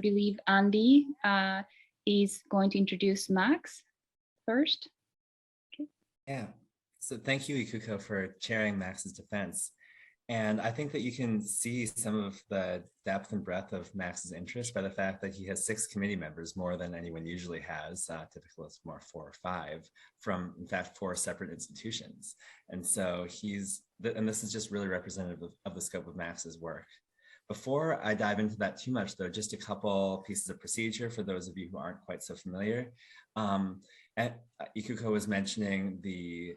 believe Andy is going to introduce Max first. Okay. Yeah, so thank you, Ikuko, for chairing Max's defense. And I think that you can see some of the depth and breadth of Max's interest by the fact that he has 6 committee members, more than anyone usually has. Typical is more 4 or 5 from, in fact, 4 separate institutions. And so and this is just really representative of the scope of Max's work. Before I dive into that too much, though, just a couple pieces of procedure for those of you who aren't quite so familiar. Ikuko was mentioning the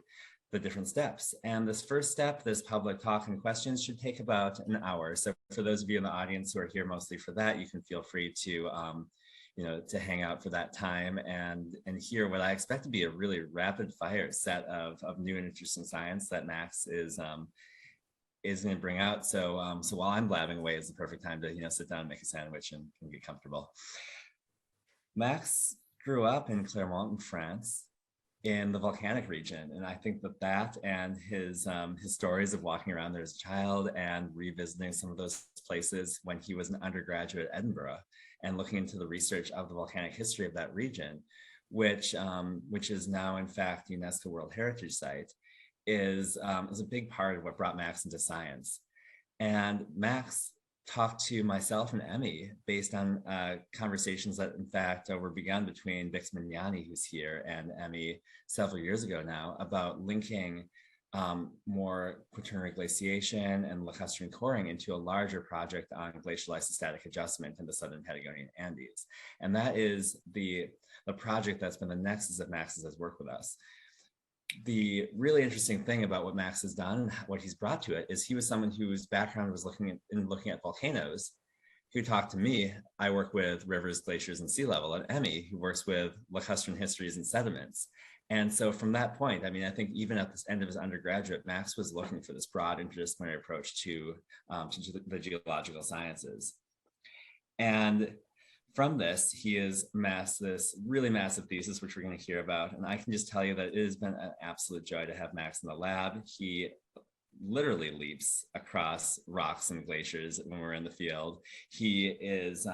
different steps. And this first step, this public talk and questions, should take about an hour. So for those of you in the audience who are here mostly for that, you can feel free to to hang out for that time and hear what I expect to be a really rapid fire set of new and interesting science that Max is going to bring out. So while I'm blabbing away is the perfect time to sit down and make a sandwich and get comfortable. Max grew up in Clermont in France, in the volcanic region. And I think that and his stories of walking around there as a child and revisiting some of those places when he was an undergraduate at Edinburgh and looking into the research of the volcanic history of that region, which is now in fact UNESCO World Heritage Site, is a big part of what brought Max into science. And Max talked to myself and Emmy based on conversations that in fact were begun between Maximillian, who's here, and Emmy several years ago now, about linking more quaternary glaciation and lacustrine coring into a larger project on glacial isostatic adjustment in the Southern Patagonian Andes. And that is the project that's been the nexus of Max's work with us. The really interesting thing about what Max has done and what he's brought to it is he was someone whose background was looking at volcanoes, who talked to me. I work with rivers, glaciers, and sea level, and Emmy, who works with lacustrine histories and sediments. And so from that point, I mean, I think even at this end of his undergraduate, Max was looking for this broad interdisciplinary approach to the geological sciences. And from this, he has amassed this really massive thesis, which we're going to hear about. And I can just tell you that it has been an absolute joy to have Max in the lab. He literally leaps across rocks and glaciers when we're in the field. He's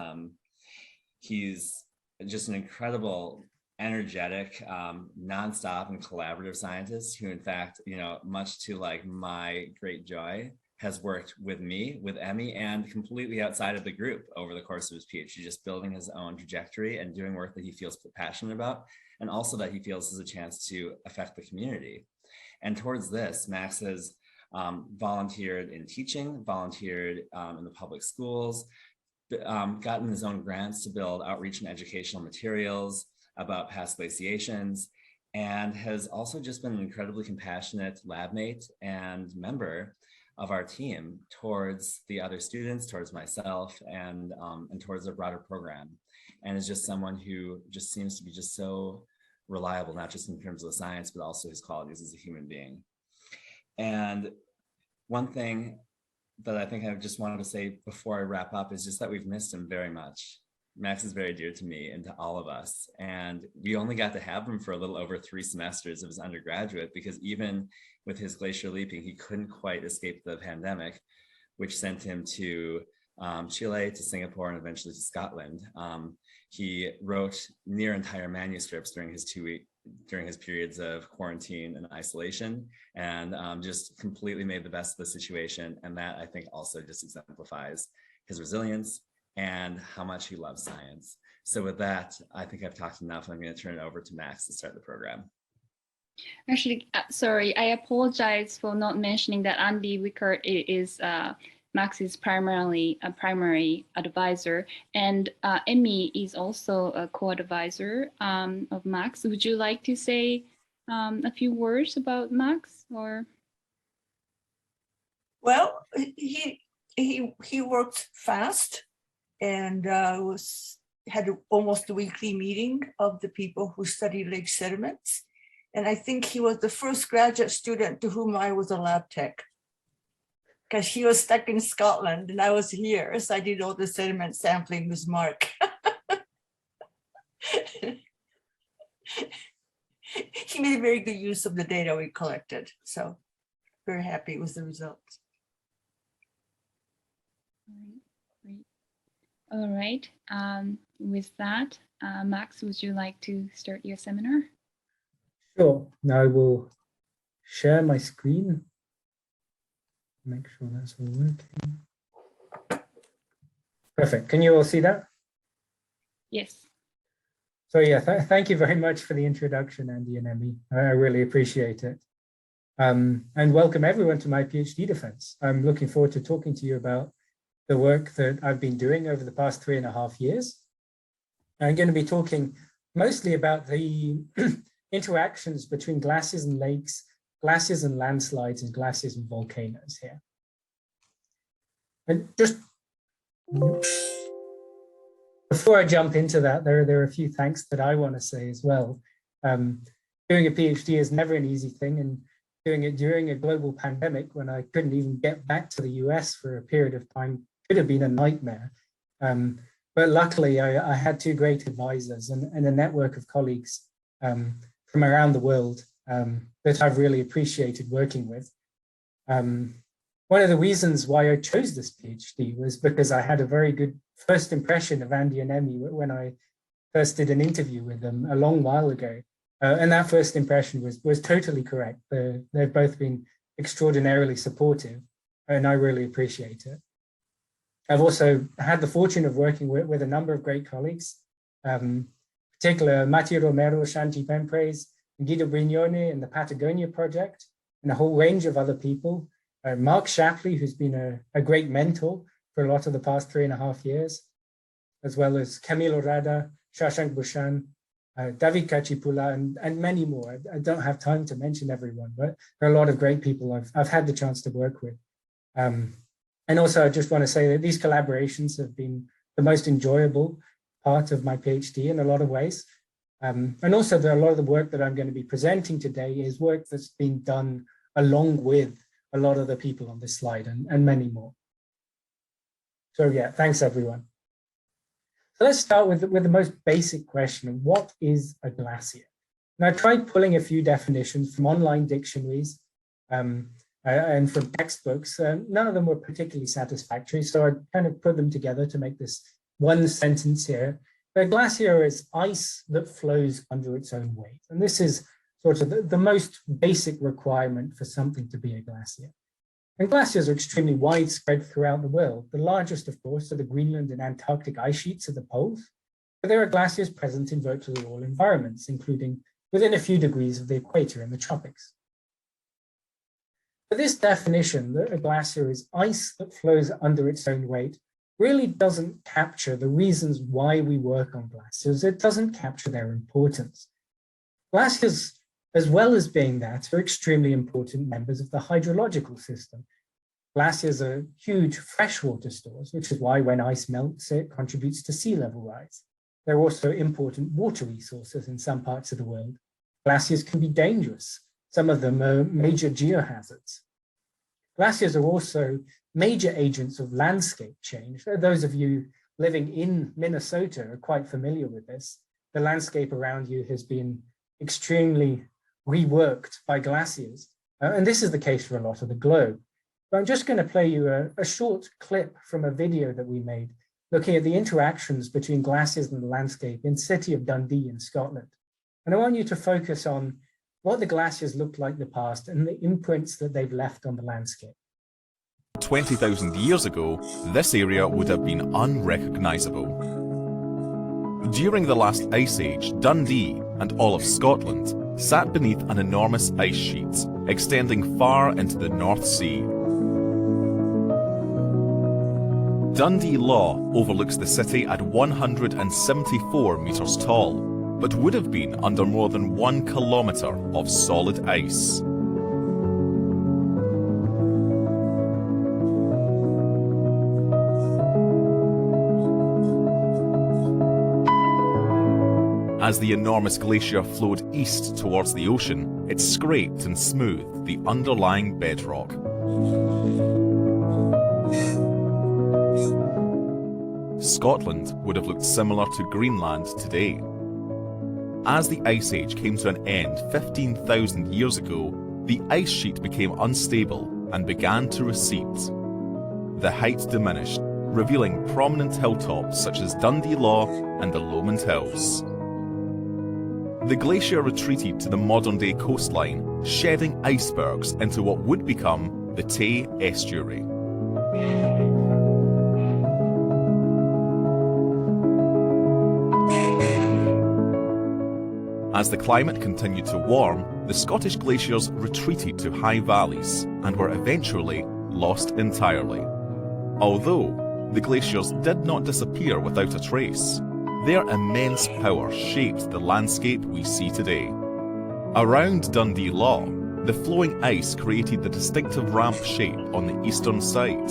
just an incredible, energetic, nonstop and collaborative scientist who, in fact, much to like my great joy, has worked with me, with Emmy, and completely outside of the group over the course of his PhD, just building his own trajectory and doing work that he feels passionate about, and also that he feels has a chance to affect the community. And towards this, Max has volunteered in teaching, volunteered in the public schools, gotten his own grants to build outreach and educational materials about past glaciations, and has also just been an incredibly compassionate lab mate and member of our team towards the other students, towards myself, and towards the broader program. And is just someone who just seems to be just so reliable, not just in terms of the science, but also his qualities as a human being. And one thing that I think I just wanted to say before I wrap up is just that we've missed him very much. Max is very dear to me and to all of us. And we only got to have him for a little over 3 semesters of his undergraduate, because even with his glacier leaping, he couldn't quite escape the pandemic, which sent him to Chile, to Singapore, and eventually to Scotland. He wrote near entire manuscripts during his periods of quarantine and isolation, and just completely made the best of the situation. And that, I think, also just exemplifies his resilience and how much he loves science. So with that, I think I've talked enough. I'm going to turn it over to Max to start the program. Actually, sorry, I apologize for not mentioning that Andy Wickert is Max's primary advisor, and Emmy is also a co-advisor of Max. Would you like to say a few words about Max, or? Well, he worked fast and had almost a weekly meeting of the people who study lake sediments. And I think he was the first graduate student to whom I was a lab tech, because he was stuck in Scotland and I was here. So I did all the sediment sampling with Mark. He made very good use of the data we collected. So very happy with the results. Great. All right. With that, Max, would you like to start your seminar? Sure. Now I will share my screen. Make sure that's all working. Perfect. Can you all see that? Yes. So yeah, thank you very much for the introduction, Andy and Emmy. I really appreciate it. And welcome everyone to my PhD defense. I'm looking forward to talking to you about the work that I've been doing over the past 3.5 years. I'm going to be talking mostly about the interactions between glaciers and lakes, glaciers and landslides, and glaciers and volcanoes here. And just before I jump into that, there are a few thanks that I want to say as well. Doing a PhD is never an easy thing, and doing it during a global pandemic when I couldn't even get back to the US for a period of time could have been a nightmare. But luckily, I had 2 great advisors and a network of colleagues from around the world that I've really appreciated working with. One of the reasons why I chose this PhD was because I had a very good first impression of Andy and Emmy when I first did an interview with them a long while ago. And that first impression was totally correct. They've both been extraordinarily supportive, and I really appreciate it. I've also had the fortune of working with a number of great colleagues, particularly Matthew Romero, Shanti Pempres, Guido Brignone in the Patagonia project, and a whole range of other people. Mark Shapley, who's been a great mentor for a lot of the past 3.5 years, as well as Camilo Rada, Shashank Bhushan, David Kachipula, and many more. I don't have time to mention everyone, but there are a lot of great people I've had the chance to work with. And also, I just want to say that these collaborations have been the most enjoyable part of my PhD in a lot of ways. And also, a lot of the work that I'm going to be presenting today is work that's been done along with a lot of the people on this slide and many more. So yeah, thanks everyone. So let's start with the most basic question of what is a glacier? And I tried pulling a few definitions from online dictionaries and from textbooks. None of them were particularly satisfactory, so I kind of put them together to make this one sentence here. A glacier is ice that flows under its own weight. And this is sort of the most basic requirement for something to be a glacier. And glaciers are extremely widespread throughout the world. The largest, of course, are the Greenland and Antarctic ice sheets at the poles. But there are glaciers present in virtually all environments, including within a few degrees of the equator in the tropics. But this definition that a glacier is ice that flows under its own weight really doesn't capture the reasons why we work on glaciers. It doesn't capture their importance. Glaciers, as well as being that, are extremely important members of the hydrological system. Glaciers are huge freshwater stores, which is why when ice melts, it contributes to sea level rise. They're also important water resources in some parts of the world. Glaciers can be dangerous. Some of them are major geohazards. Glaciers are also major agents of landscape change. Those of you living in Minnesota are quite familiar with this. The landscape around you has been extremely reworked by glaciers. And this is the case for a lot of the globe. But I'm just going to play you a short clip from a video that we made looking at the interactions between glaciers and the landscape in the city of Dundee in Scotland. And I want you to focus on what the glaciers looked like in the past and the imprints that they've left on the landscape. 20,000 years ago, this area would have been unrecognisable. During the last ice age, Dundee and all of Scotland sat beneath an enormous ice sheet, extending far into the North Sea. Dundee Law overlooks the city at 174 metres tall, but would have been under more than 1 kilometre of solid ice. As the enormous glacier flowed east towards the ocean, it scraped and smoothed the underlying bedrock. Scotland would have looked similar to Greenland today. As the Ice Age came to an end 15,000 years ago, the ice sheet became unstable and began to recede. The height diminished, revealing prominent hilltops such as Dundee Law and the Lomond Hills. The glacier retreated to the modern-day coastline, shedding icebergs into what would become the Tay Estuary. As the climate continued to warm, the Scottish glaciers retreated to high valleys and were eventually lost entirely. Although the glaciers did not disappear without a trace, their immense power shaped the landscape we see today. Around Dundee Law, the flowing ice created the distinctive ramp shape on the eastern side.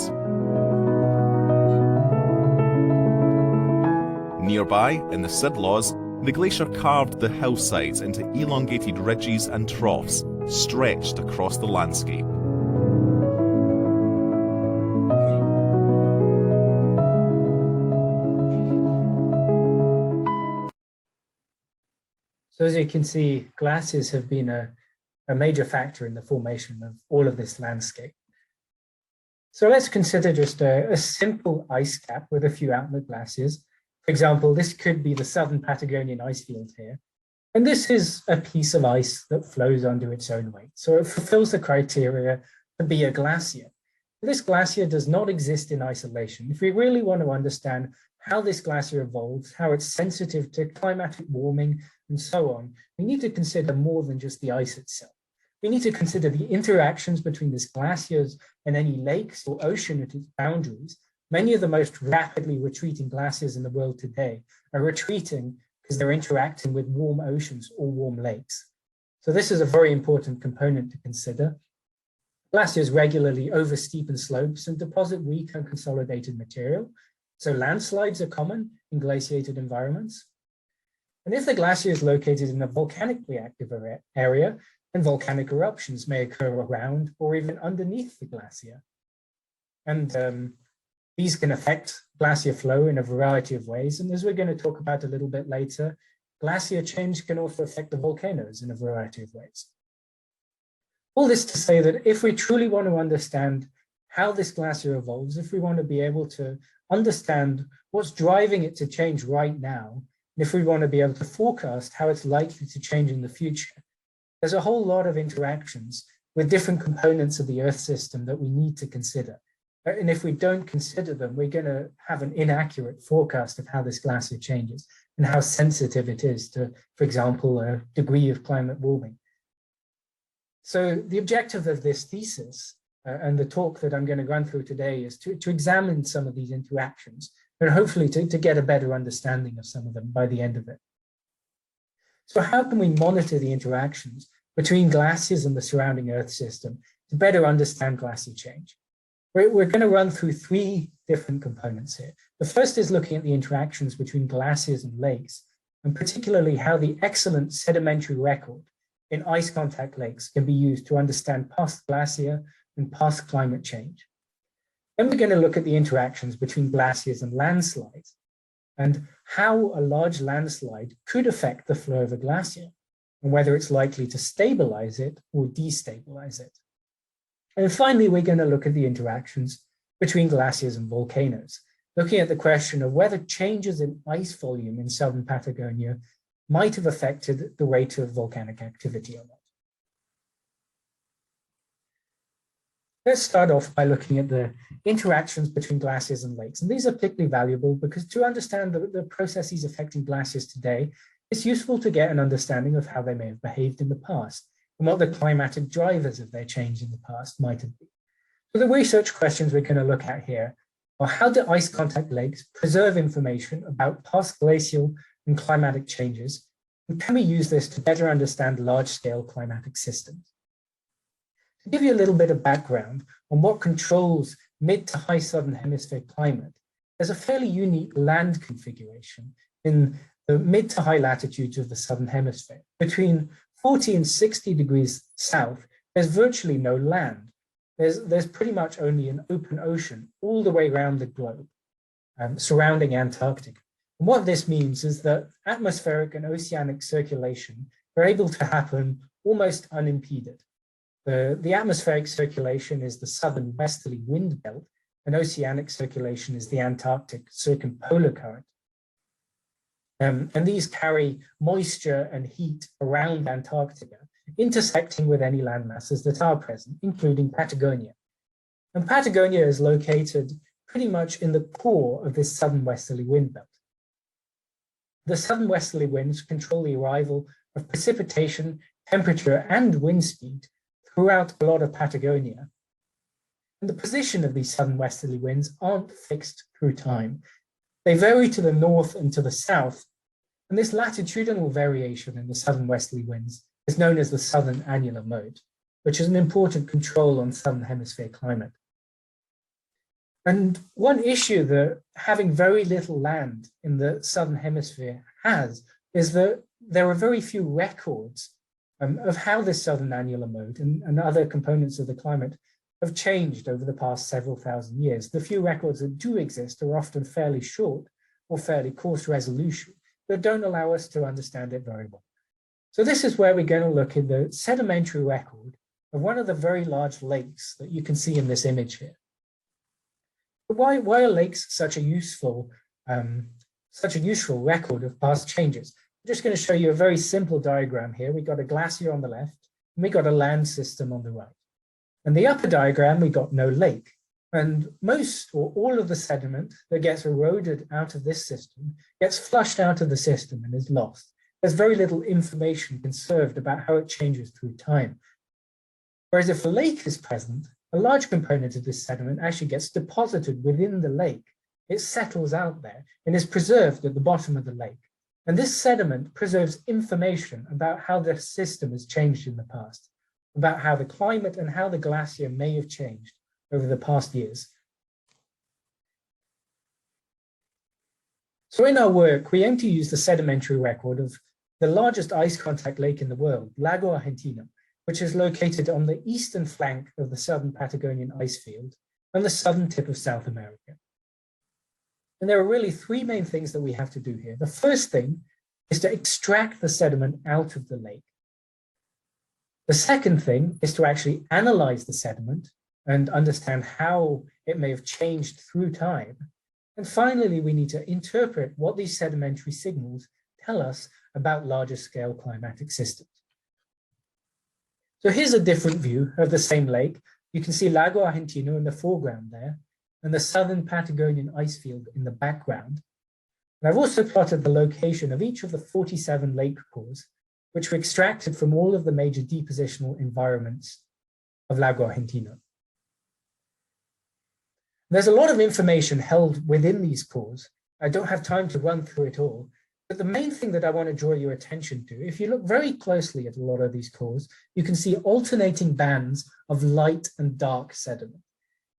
Nearby, in the Sidlaws, the glacier carved the hillsides into elongated ridges and troughs stretched across the landscape. So as you can see, glaciers have been a major factor in the formation of all of this landscape. So let's consider just a simple ice cap with a few outlet glaciers. For example, this could be the Southern Patagonian ice field here. And this is a piece of ice that flows under its own weight. So it fulfills the criteria to be a glacier. This glacier does not exist in isolation. If we really want to understand how this glacier evolves, how it's sensitive to climatic warming, and so on, we need to consider more than just the ice itself. We need to consider the interactions between these glaciers and any lakes or ocean at its boundaries. Many of the most rapidly retreating glaciers in the world today are retreating because they're interacting with warm oceans or warm lakes. So this is a very important component to consider. Glaciers regularly oversteepen slopes and deposit weak and consolidated material. So landslides are common in glaciated environments. And if the glacier is located in a volcanically active area, then volcanic eruptions may occur around or even underneath the glacier. And these can affect glacier flow in a variety of ways. And as we're going to talk about a little bit later, glacier change can also affect the volcanoes in a variety of ways. All this to say that if we truly want to understand how this glacier evolves, if we want to be able to understand what's driving it to change right now, and if we want to be able to forecast how it's likely to change in the future, there's a whole lot of interactions with different components of the Earth system that we need to consider. And if we don't consider them, we're going to have an inaccurate forecast of how this glacier changes and how sensitive it is to, for example, a degree of climate warming. So the objective of this thesis and the talk that I'm going to run through today is to examine some of these interactions and hopefully to get a better understanding of some of them by the end of it. So how can we monitor the interactions between glaciers and the surrounding Earth system to better understand glacier change? We're going to run through three different components here. The first is looking at the interactions between glaciers and lakes, and particularly how the excellent sedimentary record in ice contact lakes can be used to understand past glacier and past climate change. Then we're going to look at the interactions between glaciers and landslides and how a large landslide could affect the flow of a glacier and whether it's likely to stabilize it or destabilize it. And finally, we're going to look at the interactions between glaciers and volcanoes, looking at the question of whether changes in ice volume in southern Patagonia might have affected the rate of volcanic activity or not. Let's start off by looking at the interactions between glaciers and lakes. And these are particularly valuable because to understand the processes affecting glaciers today, it's useful to get an understanding of how they may have behaved in the past and what the climatic drivers of their change in the past might have been. So the research questions we're going to look at here are how do ice contact lakes preserve information about past glacial and climatic changes? And can we use this to better understand large-scale climatic systems? To give you a little bit of background on what controls mid to high southern hemisphere climate, there's a fairly unique land configuration in the mid to high latitudes of the southern hemisphere. Between 40 and 60 degrees south, there's virtually no land. There's pretty much only an open ocean all the way around the globe, surrounding Antarctica. And what this means is that atmospheric and oceanic circulation are able to happen almost unimpeded. The atmospheric circulation is the southern westerly wind belt, and oceanic circulation is the Antarctic circumpolar current. And these carry moisture and heat around Antarctica, intersecting with any land masses that are present, including Patagonia. And Patagonia is located pretty much in the core of this southern westerly wind belt. The southern westerly winds control the arrival of precipitation, temperature, and wind speed throughout a lot of Patagonia. And the position of these southern westerly winds aren't fixed through time. They vary to the north and to the south, and this latitudinal variation in the southern westerly winds is known as the southern annular mode, which is an important control on southern hemisphere climate. And one issue that having very little land in the southern hemisphere has is that there are very few records of how this southern annular mode and other components of the climate have changed over the past several thousand years. The few records that do exist are often fairly short or fairly coarse resolution that don't allow us to understand it very well. So this is where we're going to look at the sedimentary record of one of the very large lakes that you can see in this image here. But why are lakes such a useful record of past changes? I'm just going to show you a very simple diagram here. We got a glacier on the left, and we got a land system on the right. In the upper diagram, we got no lake, and most or all of the sediment that gets eroded out of this system gets flushed out of the system and is lost. There's very little information conserved about how it changes through time. Whereas if a lake is present, a large component of this sediment actually gets deposited within the lake. It settles out there and is preserved at the bottom of the lake. And this sediment preserves information about how the system has changed in the past, about how the climate and how the glacier may have changed over the past years. So in our work, we aim to use the sedimentary record of the largest ice contact lake in the world, Lago Argentino, which is located on the eastern flank of the southern Patagonian ice field and the southern tip of South America. And there are really three main things that we have to do here. The first thing is to extract the sediment out of the lake. The second thing is to actually analyze the sediment and understand how it may have changed through time. And finally, we need to interpret what these sedimentary signals tell us about larger scale climatic systems. So here's a different view of the same lake. You can see Lago Argentino in the foreground there, and the southern Patagonian ice field in the background. And I've also plotted the location of each of the 47 lake cores, which were extracted from all of the major depositional environments of Lago Argentino. There's a lot of information held within these cores. I don't have time to run through it all, but the main thing that I want to draw your attention to, if you look very closely at a lot of these cores, you can see alternating bands of light and dark sediment.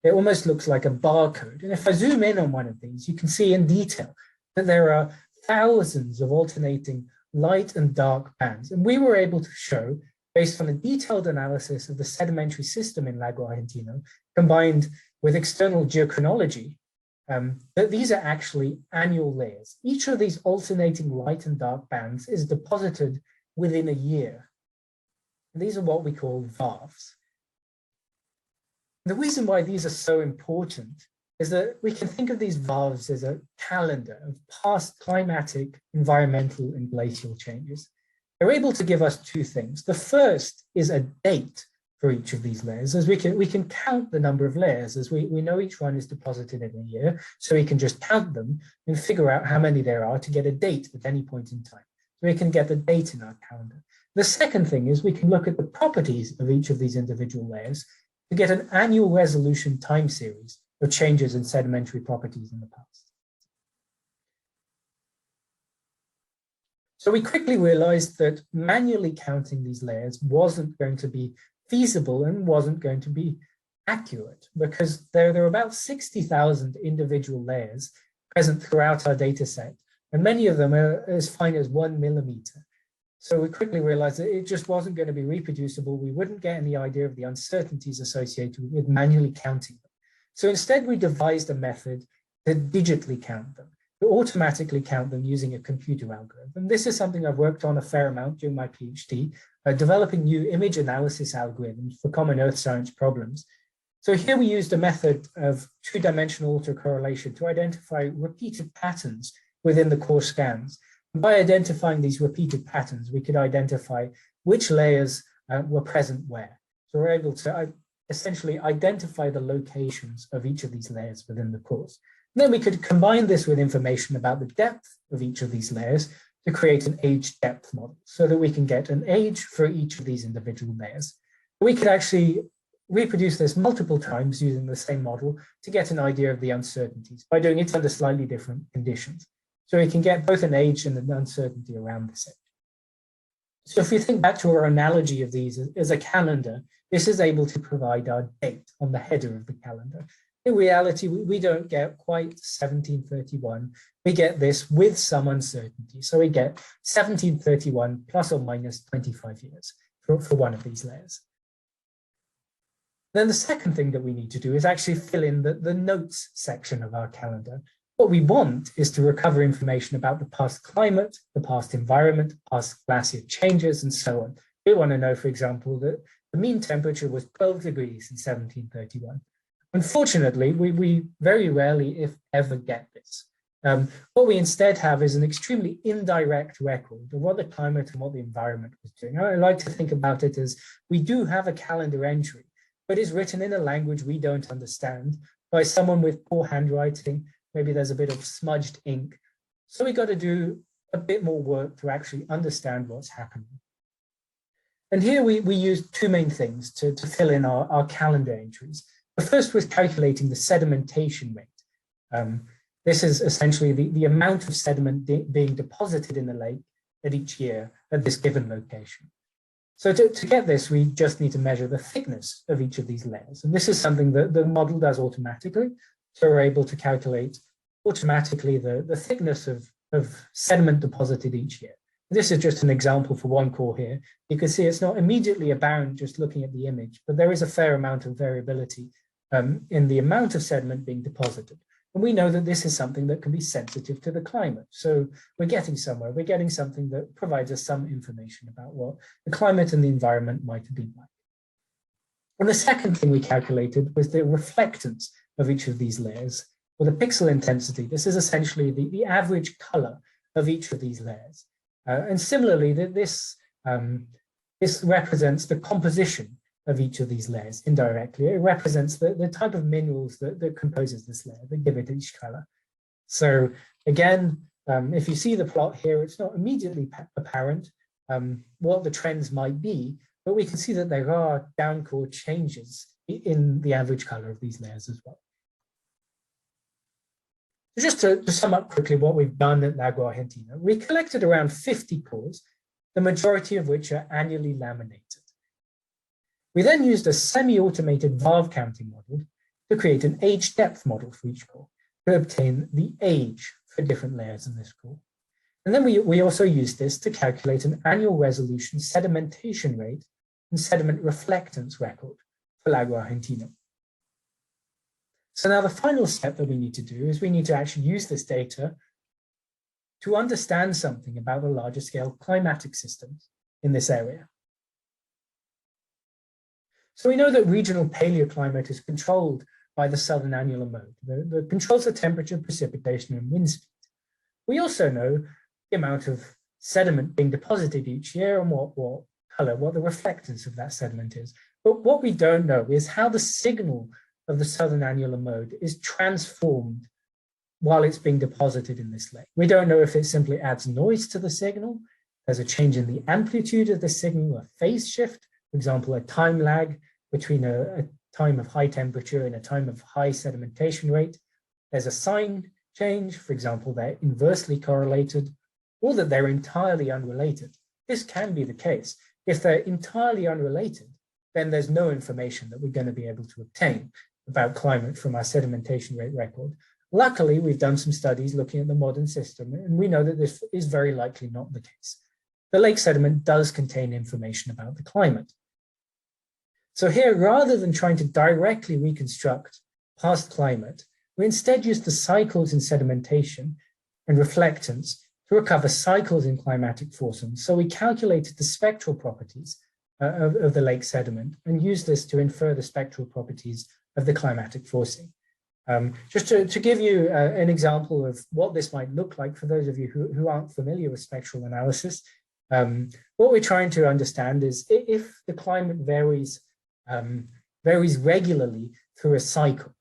It almost looks like a barcode. And if I zoom in on one of these, you can see in detail that there are thousands of alternating light and dark bands. And we were able to show, based on a detailed analysis of the sedimentary system in Lago Argentino, combined with external geochronology, that these are actually annual layers. Each of these alternating light and dark bands is deposited within a year. And these are what we call varves. The reason why these are so important is that we can think of these varves as a calendar of past climatic, environmental, and glacial changes. They're able to give us two things. The first is a date for each of these layers, as we can count the number of layers, as we know each one is deposited in a year, so we can just count them and figure out how many there are to get a date at any point in time. So we can get the date in our calendar. The second thing is we can look at the properties of each of these individual layers to get an annual resolution time series of changes in sedimentary properties in the past. So we quickly realized that manually counting these layers wasn't going to be feasible and wasn't going to be accurate, because there are about 60,000 individual layers present throughout our data set, and many of them are as fine as 1 millimeter. So we quickly realized that it just wasn't going to be reproducible. We wouldn't get any idea of the uncertainties associated with manually counting them. So instead, we devised a method to digitally count them, to automatically count them using a computer algorithm. This is something I've worked on a fair amount during my PhD, developing new image analysis algorithms for common earth science problems. So here we used a method of two-dimensional autocorrelation to identify repeated patterns within the core scans. And by identifying these repeated patterns, we could identify which layers were present where. So we're able to essentially identify the locations of each of these layers within the cores. And then we could combine this with information about the depth of each of these layers to create an age depth model so that we can get an age for each of these individual layers. We could actually reproduce this multiple times using the same model to get an idea of the uncertainties by doing it under slightly different conditions. So we can get both an age and an uncertainty around this age. So if we think back to our analogy of these as a calendar, this is able to provide our date on the header of the calendar. In reality, we don't get quite 1731. We get this with some uncertainty. So we get 1731 plus or minus 25 years for one of these layers. Then the second thing that we need to do is actually fill in the notes section of our calendar. What we want is to recover information about the past climate, the past environment, past glacier changes, and so on. We want to know, for example, that the mean temperature was 12 degrees in 1731. Unfortunately, we very rarely, if ever, get this. What we instead have is an extremely indirect record of what the climate and what the environment was doing. I like to think about it as we do have a calendar entry, but it's written in a language we don't understand by someone with poor handwriting. Maybe there's a bit of smudged ink. So we got to do a bit more work to actually understand what's happening. And here we used two main things to fill in our calendar entries. The first was calculating the sedimentation rate. This is essentially the amount of sediment being deposited in the lake at each year at this given location. So to get this, we just need to measure the thickness of each of these layers. And this is something that the model does automatically. So we're able to calculate automatically the thickness of sediment deposited each year. This is just an example for one core here. You can see it's not immediately apparent just looking at the image, but there is a fair amount of variability in the amount of sediment being deposited. And we know that this is something that can be sensitive to the climate. So we're getting somewhere. We're getting something that provides us some information about what the climate and the environment might be like. And the second thing we calculated was the reflectance of each of these layers, or the pixel intensity. This is essentially the average color of each of these layers. And similarly, this represents the composition of each of these layers indirectly. It represents the type of minerals that composes this layer, that give it each color. So again, if you see the plot here, it's not immediately apparent what the trends might be, but we can see that there are downcore changes in the average color of these layers as well. Just to sum up quickly what we've done at Lago Argentina, we collected around 50 cores, the majority of which are annually laminated. We then used a semi-automated valve counting model to create an age depth model for each core to obtain the age for different layers in this core. And then we also used this to calculate an annual resolution sedimentation rate and sediment reflectance record for Lago Argentina. So now the final step that we need to do is we need to actually use this data to understand something about the larger scale climatic systems in this area. So we know that regional paleoclimate is controlled by the southern annular mode that controls the temperature, precipitation, and wind speed. We also know the amount of sediment being deposited each year and what color, what the reflectance of that sediment is. But what we don't know is how the signal of the southern annular mode is transformed while it's being deposited in this lake. We don't know if it simply adds noise to the signal, there's a change in the amplitude of the signal, a phase shift, for example, a time lag between a time of high temperature and a time of high sedimentation rate. There's a sign change, for example, they're inversely correlated, or that they're entirely unrelated. This can be the case. If they're entirely unrelated, then there's no information that we're going to be able to obtain about climate from our sedimentation rate record. Luckily, we've done some studies looking at the modern system, and we know that this is very likely not the case. The lake sediment does contain information about the climate. So here, rather than trying to directly reconstruct past climate, we instead use the cycles in sedimentation and reflectance to recover cycles in climatic forcings. So we calculated the spectral properties of the lake sediment and use this to infer the spectral properties of the climatic forcing. Just to give you an example of what this might look like for those of you who aren't familiar with spectral analysis, what we're trying to understand is if the climate varies regularly through a cycle.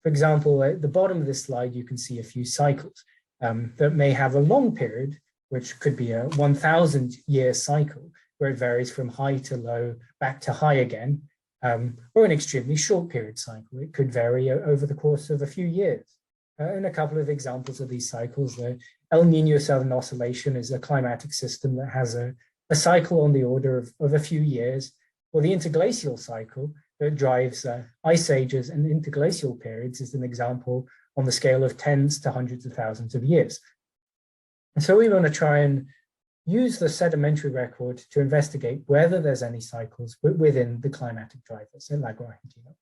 For example, at the bottom of this slide, you can see a few cycles that may have a long period, which could be a 1,000-year cycle, where it varies from high to low, back to high again, or an extremely short period cycle. It could vary over the course of a few years. And a couple of examples of these cycles, the El Nino Southern Oscillation is a climatic system that has a cycle on the order of a few years, or the interglacial cycle that drives ice ages and interglacial periods is an example on the scale of tens to hundreds of thousands of years. And so we want to try and use the sedimentary record to investigate whether there's any cycles within the climatic drivers in Lago Argentino.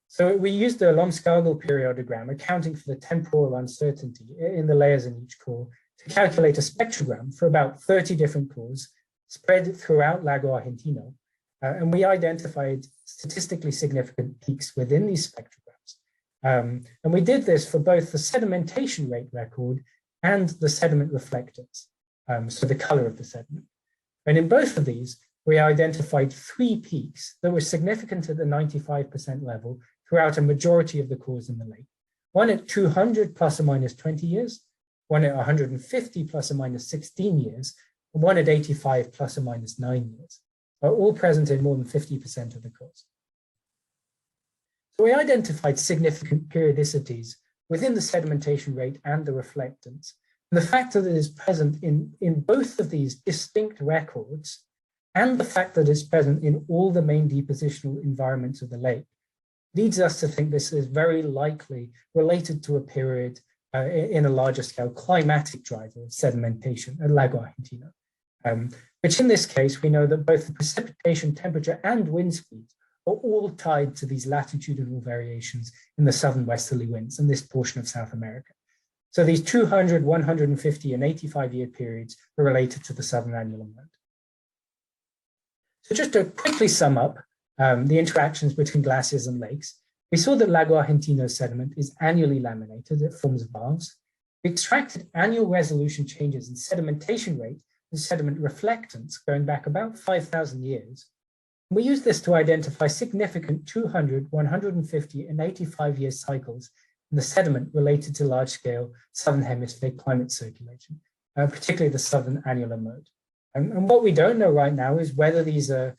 So we used the Lomskargel periodogram, accounting for the temporal uncertainty in the layers in each core, to calculate a spectrogram for about 30 different cores spread throughout Lago Argentino. And we identified statistically significant peaks within these spectrograms. And we did this for both the sedimentation rate record and the sediment reflectance, so the color of the sediment. And in both of these, we identified 3 peaks that were significant at the 95% level throughout a majority of the cores in the lake. One at 200 plus or minus 20 years, one at 150 plus or minus 16 years, and one at 85 plus or minus 9 years, are all present in more than 50% of the cores. So we identified significant periodicities within the sedimentation rate and the reflectance. And the fact that it is present in both of these distinct records, and the fact that it's present in all the main depositional environments of the lake, leads us to think this is very likely related to a period in a larger scale climatic driver of sedimentation at Lago Argentino, which in this case, we know that both the precipitation temperature and wind speeds are all tied to these latitudinal variations in the southern westerly winds in this portion of South America. So these 200, 150, and 85-year periods are related to the southern annular mode. So just to quickly sum up the interactions between glaciers and lakes, we saw that Lago Argentino's sediment is annually laminated, it forms valves. We extracted annual resolution changes in sedimentation rate and sediment reflectance going back about 5,000 years. We used this to identify significant 200, 150, and 85-year cycles in the sediment related to large-scale southern hemisphere climate circulation, particularly the southern annular mode. And what we don't know right now is whether these are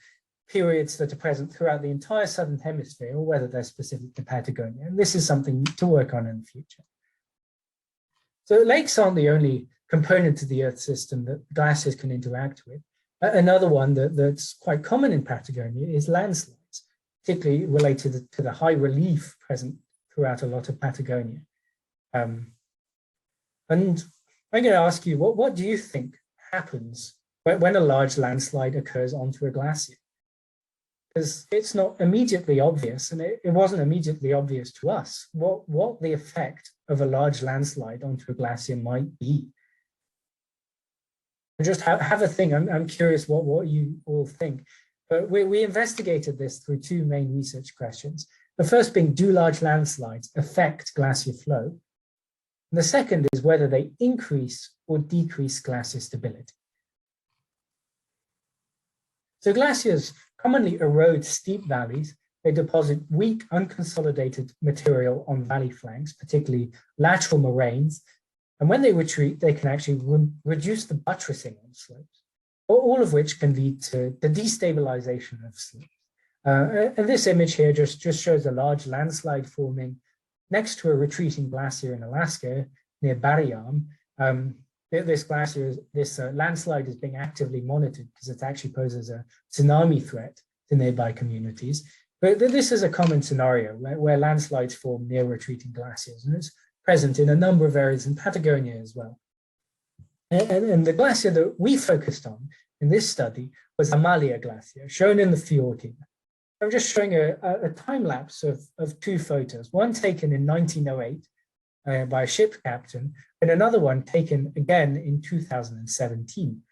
periods that are present throughout the entire southern hemisphere or whether they're specific to Patagonia. And this is something to work on in the future. So lakes aren't the only component to the Earth system that glaciers can interact with. Another one that's quite common in Patagonia is landslides, particularly related to the high relief present throughout a lot of Patagonia. And I'm going to ask you, what do you think happens when a large landslide occurs onto a glacier? Because it's not immediately obvious, and it wasn't immediately obvious to us what the effect of a large landslide onto a glacier might be. Just have a think. I'm curious what you all think. But we investigated this through 2 main research questions. The first being, do large landslides affect glacier flow? And the second is whether they increase or decrease glacier stability. So glaciers commonly erode steep valleys. They deposit weak, unconsolidated material on valley flanks, particularly lateral moraines. And when they retreat, they can actually reduce the buttressing on slopes, all of which can lead to the destabilization of slopes. And this image here just shows a large landslide forming next to a retreating glacier in Alaska near Barry Arm. This landslide is being actively monitored because it actually poses a tsunami threat to nearby communities. But this is a common scenario where landslides form near retreating glaciers, and it's present in a number of areas in Patagonia as well. And the glacier that we focused on in this study was Amalia Glacier, shown in the fjord here. I'm just showing a time lapse of 2 photos, one taken in 1908 by a ship captain, and another one taken again in 2017.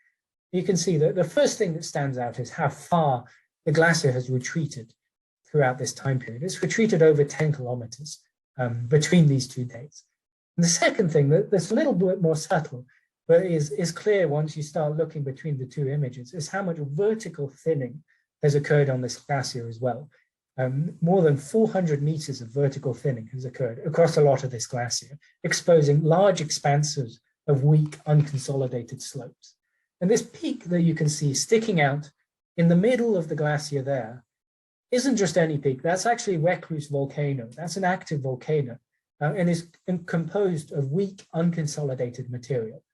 You can see that the first thing that stands out is how far the glacier has retreated throughout this time period. It's retreated over 10 kilometers between these 2 dates. And the second thing that's a little bit more subtle, but is clear once you start looking between the 2 images, is how much vertical thinning has occurred on this glacier as well. More than 400 meters of vertical thinning has occurred across a lot of this glacier, exposing large expanses of weak, unconsolidated slopes. And this peak that you can see sticking out in the middle of the glacier there isn't just any peak. That's actually Recluse volcano. That's an active volcano and is composed of weak, unconsolidated material.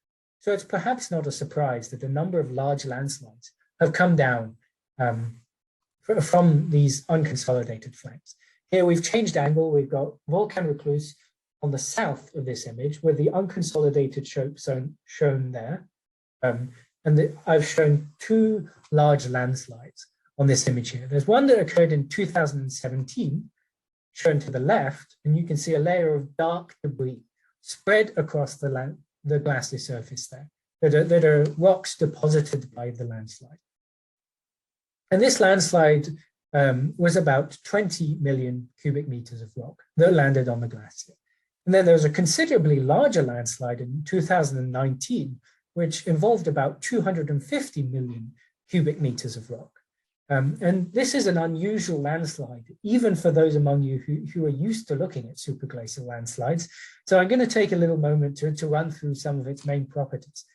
So it's perhaps not a surprise that a number of large landslides have come down from these unconsolidated flanks. Here we've changed angle. We've got Volcan Recluse on the south of this image with the unconsolidated slope shown there. I've shown 2 large landslides on this image here. There's one that occurred in 2017, shown to the left, and you can see a layer of dark debris spread across the glacier surface there that are rocks deposited by the landslide. And this landslide was about 20 million cubic meters of rock that landed on the glacier. And then there was a considerably larger landslide in 2019, which involved about 250 million cubic meters of rock. And this is an unusual landslide, even for those among you who are used to looking at superglacial landslides. So I'm going to take a little moment to run through some of its main properties.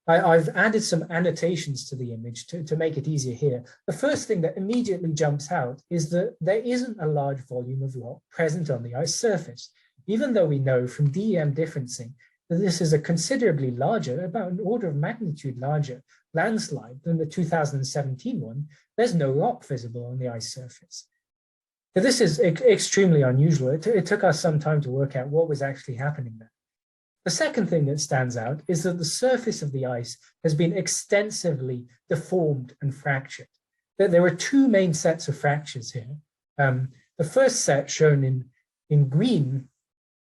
I've added some annotations to the image to make it easier here. The first thing that immediately jumps out is that there isn't a large volume of rock present on the ice surface, even though we know from DEM differencing that this is a considerably larger, about an order of magnitude larger landslide than the 2017 one. There's no rock visible on the ice surface. So this is extremely unusual. It took us some time to work out what was actually happening there. The second thing that stands out is that the surface of the ice has been extensively deformed and fractured. There are 2 main sets of fractures here. The first set shown in green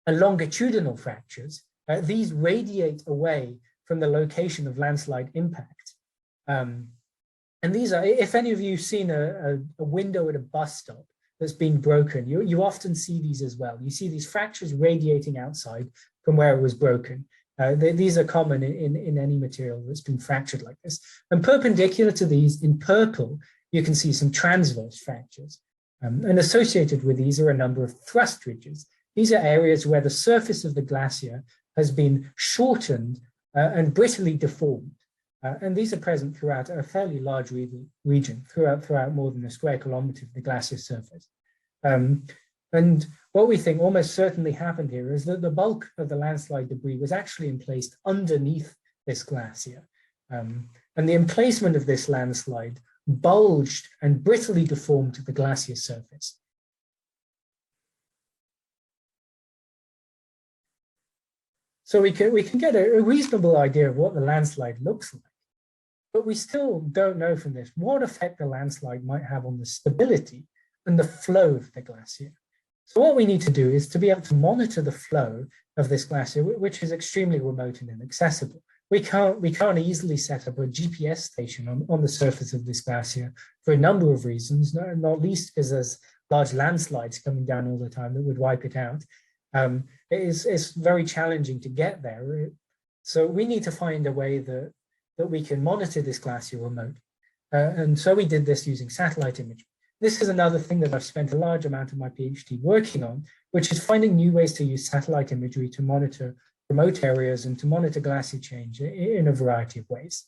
are longitudinal fractures. These radiate away from the location of landslide impact. And these are, if any of you have seen a window at a bus stop that's been broken, you often see these as well. You see these fractures radiating outside from where it was broken. These are common in any material that's been fractured like this. And perpendicular to these, in purple, you can see some transverse fractures. And associated with these are a number of thrust ridges. These are areas where the surface of the glacier has been shortened and brittly deformed. And these are present throughout a fairly large region, throughout more than a square kilometer of the glacier surface. And what we think almost certainly happened here is that the bulk of the landslide debris was actually emplaced underneath this glacier. And the emplacement of this landslide bulged and brittly deformed the glacier surface. So we can get a reasonable idea of what the landslide looks like, but we still don't know from this what effect the landslide might have on the stability and the flow of the glacier. So what we need to do is to be able to monitor the flow of this glacier, which is extremely remote and inaccessible. We can't easily set up a GPS station on the surface of this glacier for a number of reasons, not least because there's large landslides coming down all the time that would wipe it out. It's very challenging to get there. So we need to find a way that we can monitor this glacier remote. And so we did this using satellite imagery. This is another thing that I've spent a large amount of my PhD working on, which is finding new ways to use satellite imagery to monitor remote areas and to monitor glacier change in a variety of ways.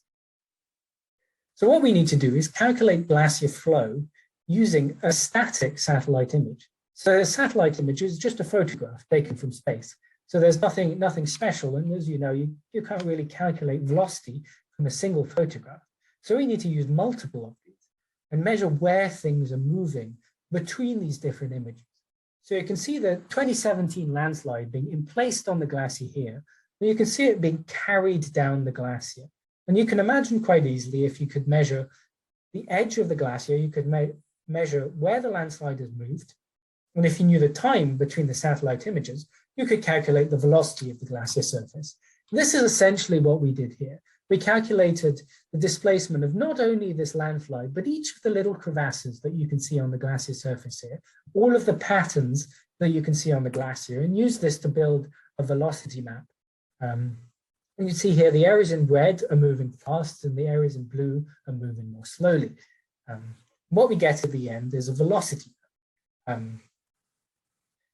So what we need to do is calculate glacier flow using a static satellite image. So a satellite image is just a photograph taken from space. So there's nothing special. And as you know, you can't really calculate velocity from a single photograph. So we need to use multiple of these and measure where things are moving between these different images. So you can see the 2017 landslide being emplaced on the glacier here, and you can see it being carried down the glacier. And you can imagine quite easily, if you could measure the edge of the glacier, you could measure where the landslide has moved. And if you knew the time between the satellite images, you could calculate the velocity of the glacier surface. This is essentially what we did here. we calculated the displacement of not only this landslide, but each of the little crevasses that you can see on the glacier surface here, all of the patterns that you can see on the glacier, and use this to build a velocity map. And you see here, the areas in red are moving fast and the areas in blue are moving more slowly. What we get at the end is a velocity map.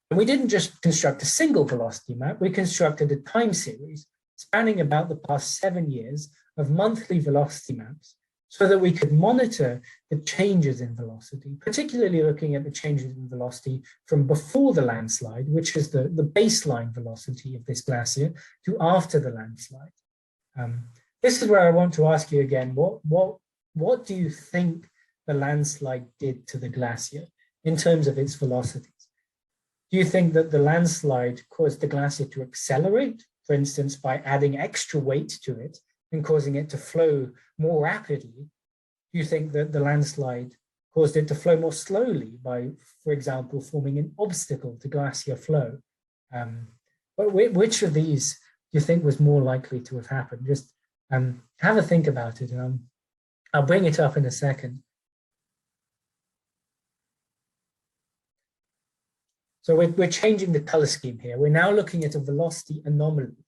And we didn't just construct a single velocity map, we constructed a time series spanning about the past 7 years of monthly velocity maps so that we could monitor the changes in velocity, particularly looking at the changes in velocity from before the landslide, which is the baseline velocity of this glacier, to after the landslide. This is where I want to ask you again, what do you think the landslide did to the glacier in terms of its velocities? Do you think that the landslide caused the glacier to accelerate, for instance, by adding extra weight to it and causing it to flow more rapidly? Do you think that the landslide caused it to flow more slowly by, for example, forming an obstacle to glacier flow? But which of these do you think was more likely to have happened? Just have a think about it. I'll bring it up in a second. So we're changing the color scheme here. We're now looking at a velocity anomaly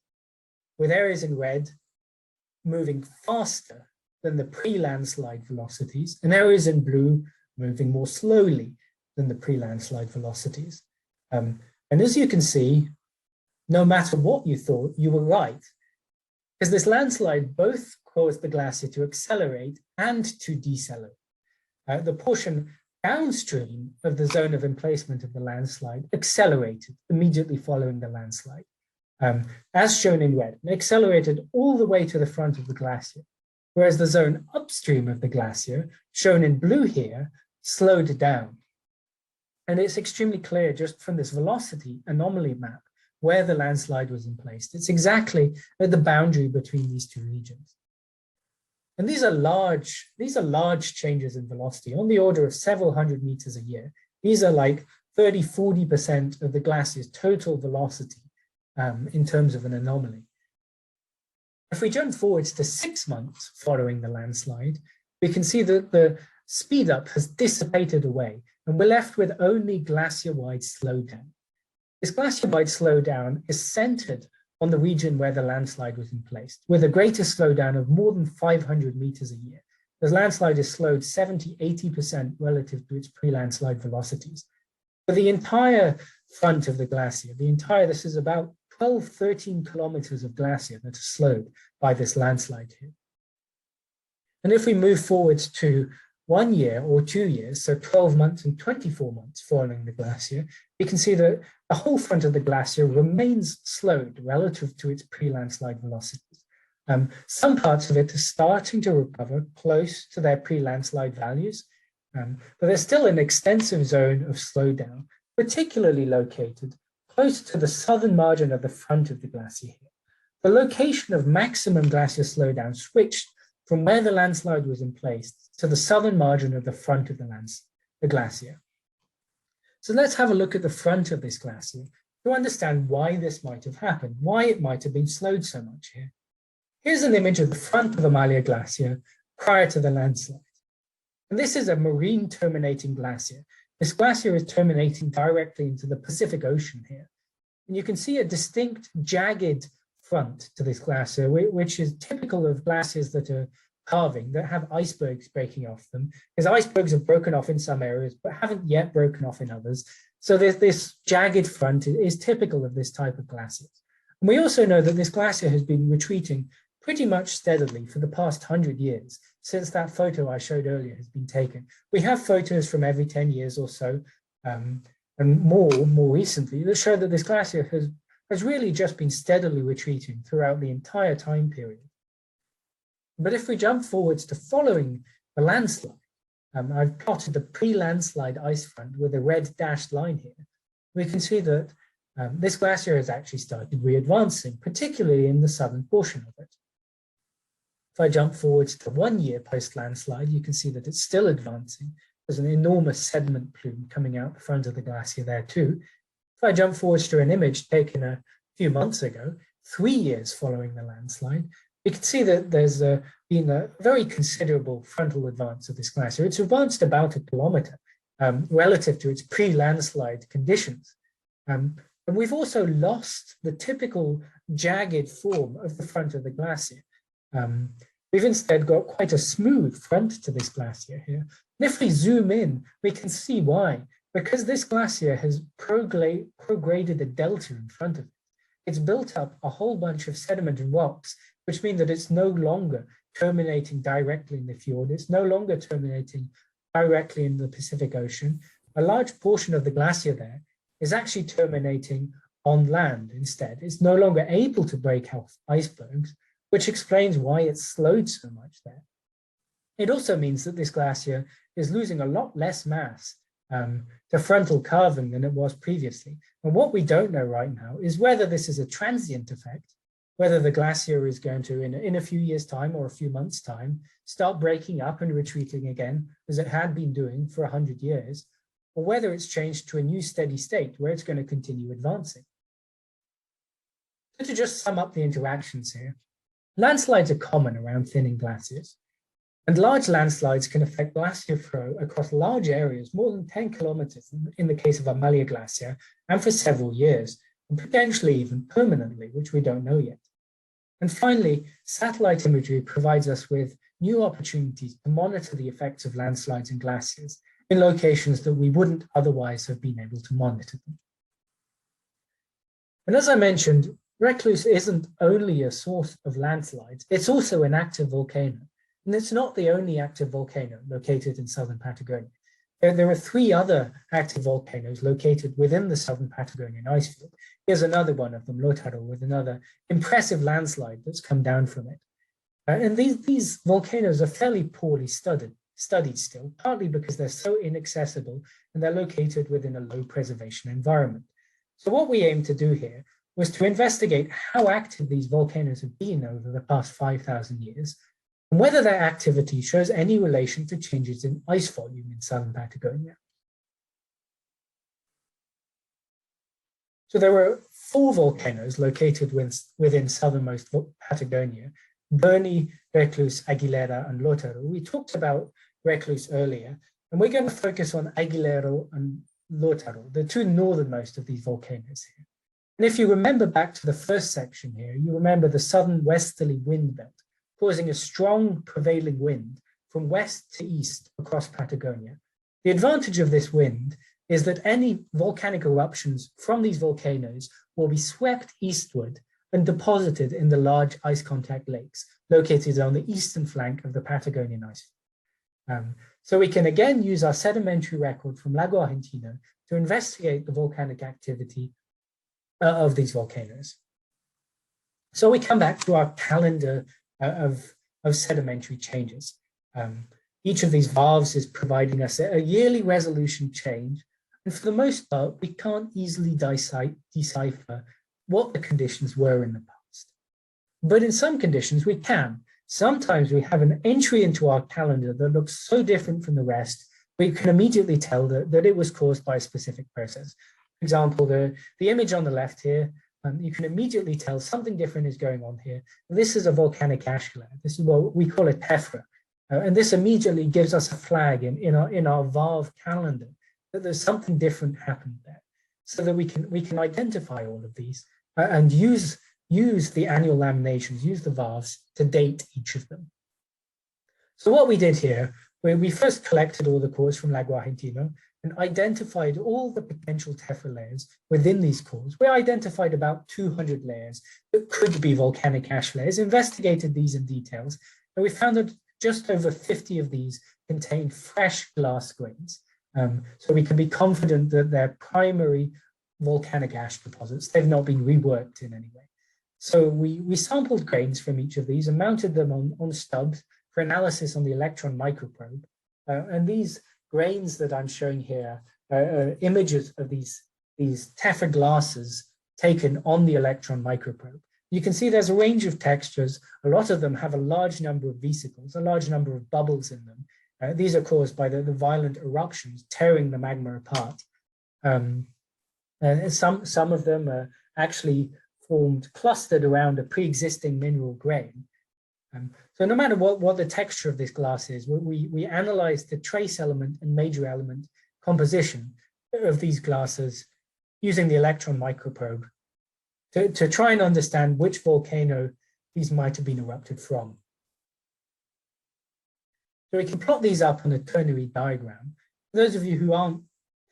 with areas in red moving faster than the pre-landslide velocities and areas in blue moving more slowly than the pre-landslide velocities. And as you can see, no matter what you thought, you were right, because this landslide both caused the glacier to accelerate and to decelerate. The portion downstream of the zone of emplacement of the landslide accelerated immediately following the landslide, as shown in red, and accelerated all the way to the front of the glacier, whereas the zone upstream of the glacier, shown in blue here, slowed down. And it's extremely clear just from this velocity anomaly map where the landslide was emplaced. It's exactly at the boundary between these two regions. And these are large changes in velocity on the order of several hundred meters a year. These are like 30–40% of the glacier's total velocity in terms of an anomaly. If we jump forwards to 6 months following the landslide, we can see that the speed up has dissipated away and we're left with only glacier-wide slowdown. This glacier-wide slowdown is centered on the region where the landslide was emplaced, with a greater slowdown of more than 500 meters a year. The landslide is slowed 70–80% relative to its pre-landslide velocities. For the entire front of the glacier, this is about 12–13 kilometers of glacier that are slowed by this landslide here. And if we move forwards to 1 year or 2 years, so 12 months and 24 months following the glacier, we can see that the whole front of the glacier remains slowed relative to its pre-landslide velocities. Some parts of it are starting to recover close to their pre-landslide values, but there's still an extensive zone of slowdown, particularly located close to the southern margin of the front of the glacier here. The location of maximum glacier slowdown switched from where the landslide was emplaced to the southern margin of the front of the glacier. So let's have a look at the front of this glacier to understand why this might have happened, why it might have been slowed so much here. Here's an image of the front of Amalia Glacier prior to the landslide. And this is a marine terminating glacier. This glacier is terminating directly into the Pacific Ocean here. And you can see a distinct jagged front to this glacier, which is typical of glaciers that are calving, that have icebergs breaking off them, because icebergs have broken off in some areas, but haven't yet broken off in others. So this jagged front is typical of this type of glaciers. And we also know that this glacier has been retreating pretty much steadily for the past 100 years, since that photo I showed earlier has been taken. We have photos from every 10 years or so, and more recently, that show that this glacier has really just been steadily retreating throughout the entire time period. But if we jump forwards to following the landslide, I've plotted the pre-landslide ice front with a red dashed line here. We can see that this glacier has actually started re-advancing, particularly in the southern portion of it. If I jump forwards to 1 year post-landslide, you can see that it's still advancing. There's an enormous sediment plume coming out the front of the glacier there too. If I jump forwards to an image taken a few months ago, 3 years following the landslide, we can see that there's been a very considerable frontal advance of this glacier. It's advanced about 1 kilometer relative to its pre-landslide conditions. And we've also lost the typical jagged form of the front of the glacier. We've instead got quite a smooth front to this glacier here. And if we zoom in, we can see why. Because this glacier has prograded a delta in front of it. It's built up a whole bunch of sediment and rocks, which mean that it's no longer terminating directly in the fjord. It's no longer terminating directly in the Pacific Ocean. A large portion of the glacier there is actually terminating on land instead. It's no longer able to break off icebergs, which explains why it's slowed so much there. It also means that this glacier is losing a lot less mass to frontal carving than it was previously. And what we don't know right now is whether this is a transient effect, whether the glacier is going to, in a few years' time or a few months' time, start breaking up and retreating again, as it had been doing for 100 years, or whether it's changed to a new steady state where it's going to continue advancing. So to just sum up the interactions here, landslides are common around thinning glaciers. And large landslides can affect glacier flow across large areas, more than 10 kilometers in the case of Amalia Glacier, and for several years, and potentially even permanently, which we don't know yet. And finally, satellite imagery provides us with new opportunities to monitor the effects of landslides and glaciers in locations that we wouldn't otherwise have been able to monitor them. And as I mentioned, Recluse isn't only a source of landslides, it's also an active volcano. And it's not the only active volcano located in southern Patagonia. There are 3 other active volcanoes located within the southern Patagonian icefield. Here's another one of them, Lotaro, with another impressive landslide that's come down from it. And these volcanoes are fairly poorly studied still, partly because they're so inaccessible and they're located within a low preservation environment. So what we aim to do here was to investigate how active these volcanoes have been over the past 5,000 years, and whether their activity shows any relation to changes in ice volume in southern Patagonia. So there were 4 volcanoes located within southernmost Patagonia: Bernie, Recluse, Aguilera, and Lotaro. We talked about Recluse earlier, and we're going to focus on Aguilera and Lotaro, the 2 northernmost of these volcanoes here. And if you remember back to the first section here, you remember the southern westerly wind belt, causing a strong prevailing wind from west to east across Patagonia. The advantage of this wind is that any volcanic eruptions from these volcanoes will be swept eastward and deposited in the large ice contact lakes located on the eastern flank of the Patagonian ice. So we can again use our sedimentary record from Lago Argentino to investigate the volcanic activity of these volcanoes. So we come back to our calendar of sedimentary changes. Each of these valves is providing us a yearly resolution change, and for the most part, we can't easily decipher what the conditions were in the past. But in some conditions, we can. Sometimes we have an entry into our calendar that looks so different from the rest, we can immediately tell that it was caused by a specific process. For example, the image on the left here, you can immediately tell something different is going on here. This is a volcanic ash layer. This is what we call a tephra. And this immediately gives us a flag in our valve calendar that there's something different happened there, so that we can identify all of these and use the annual laminations, use the valves to date each of them. So what we did here, we first collected all the cores from Lago Argentino and identified all the potential tephra layers within these cores. We identified about 200 layers that could be volcanic ash layers, investigated these in details, and we found that just over 50 of these contained fresh glass grains. So we can be confident that they're primary volcanic ash deposits. They've not been reworked in any way. So we sampled grains from each of these and mounted them on stubs for analysis on the electron microprobe. And these grains that I'm showing here are images of these tephra glasses taken on the electron microprobe. You can see there's a range of textures. A lot of them have a large number of vesicles, a large number of bubbles in them. These are caused by the violent eruptions tearing the magma apart. Some of them are actually formed, clustered around a pre-existing mineral grain. So no matter what the texture of this glass is, we analyze the trace element and major element composition of these glasses using the electron microprobe to try and understand which volcano these might have been erupted from. So we can plot these up on a ternary diagram. For those of you who aren't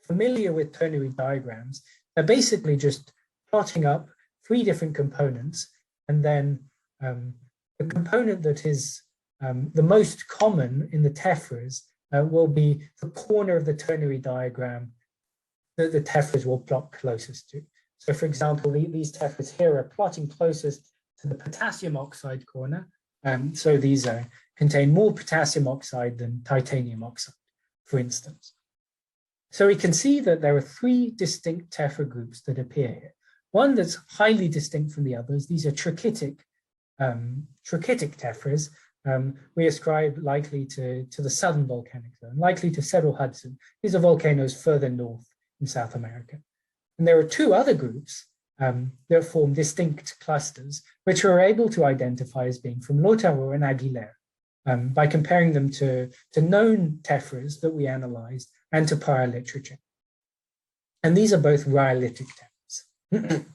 familiar with ternary diagrams, they're basically just plotting up 3 different components, and then the component that is the most common in the tephras will be the corner of the ternary diagram that the tephras will plot closest to. So for example, these tephras here are plotting closest to the potassium oxide corner. So these contain more potassium oxide than titanium oxide, for instance. So we can see that there are 3 distinct tephra groups that appear here. One that's highly distinct from the others. These are trachytic tephras. We ascribe likely to the southern volcanic zone, likely to Cerro Hudson. These are volcanoes further north in South America. And there are 2 other groups that form distinct clusters, which we're able to identify as being from Lautaro and Aguilera by comparing them to known tephras that we analyzed and to prior literature. And these are both rhyolitic tephras.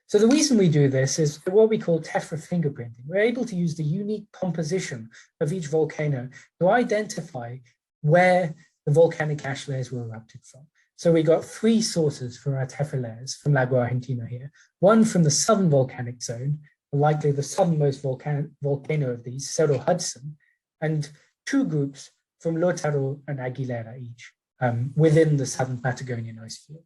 So the reason we do this is what we call tephra fingerprinting. We're able to use the unique composition of each volcano to identify where the volcanic ash layers were erupted from. So we got 3 sources for our tephra layers from Lago Argentino here. One from the southern volcanic zone, likely the southernmost volcano of these, Cerro Hudson, and 2 groups from Lautaro and Aguilera each within the southern Patagonian ice field.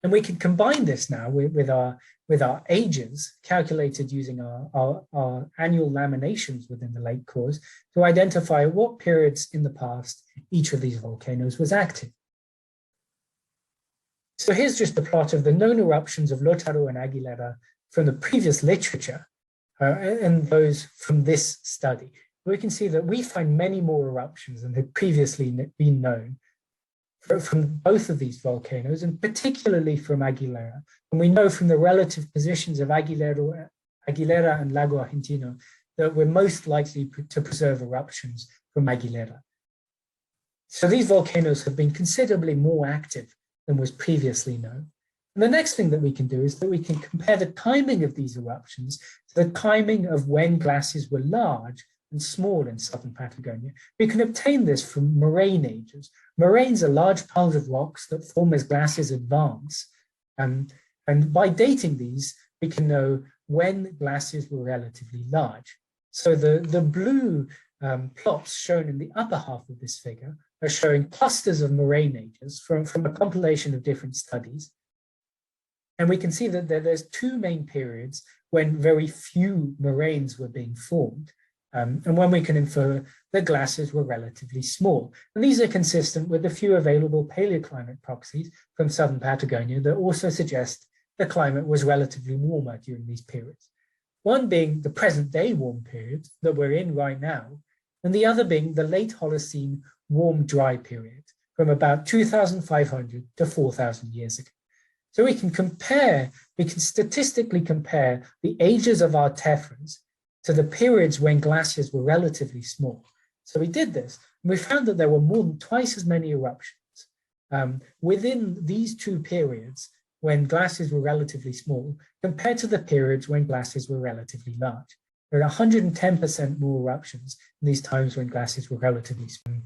And we can combine this now with our ages calculated using our annual laminations within the lake cores to identify what periods in the past each of these volcanoes was active. So here's just a plot of the known eruptions of Lautaro and Aguilera from the previous literature and those from this study. We can see that we find many more eruptions than had previously been known from both of these volcanoes, and particularly from Aguilera. And we know from the relative positions of Aguilera and Lago Argentino that we're most likely to preserve eruptions from Aguilera. So these volcanoes have been considerably more active than was previously known. And the next thing that we can do is that we can compare the timing of these eruptions to the timing of when glaciers were large and small in southern Patagonia. We can obtain this from moraine ages. Moraines are large piles of rocks that form as glaciers advance. And by dating these, we can know when glaciers were relatively large. So the blue plots shown in the upper half of this figure are showing clusters of moraine ages from a compilation of different studies. And we can see that there's 2 main periods when very few moraines were being formed. And when we can infer that glaciers were relatively small. And these are consistent with the few available paleoclimate proxies from southern Patagonia that also suggest the climate was relatively warmer during these periods. One being the present day warm period that we're in right now, and the other being the late Holocene warm dry period from about 2,500 to 4,000 years ago. So we can statistically compare the ages of our tephras to the periods when glaciers were relatively small. So we did this, and we found that there were more than twice as many eruptions within these 2 periods when glaciers were relatively small compared to the periods when glaciers were relatively large. There are 110% more eruptions in these times when glaciers were relatively small,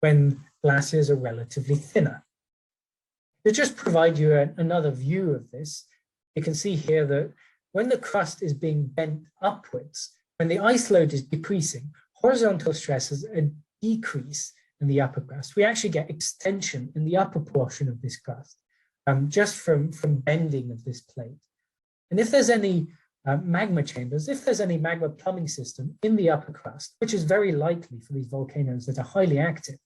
when glaciers are relatively thinner. To just provide you another view of this, you can see here that when the crust is being bent upwards, when the ice load is decreasing, horizontal stresses decrease in the upper crust. We actually get extension in the upper portion of this crust, just from bending of this plate. And if there's any magma chambers, if there's any magma plumbing system in the upper crust, which is very likely for these volcanoes that are highly active,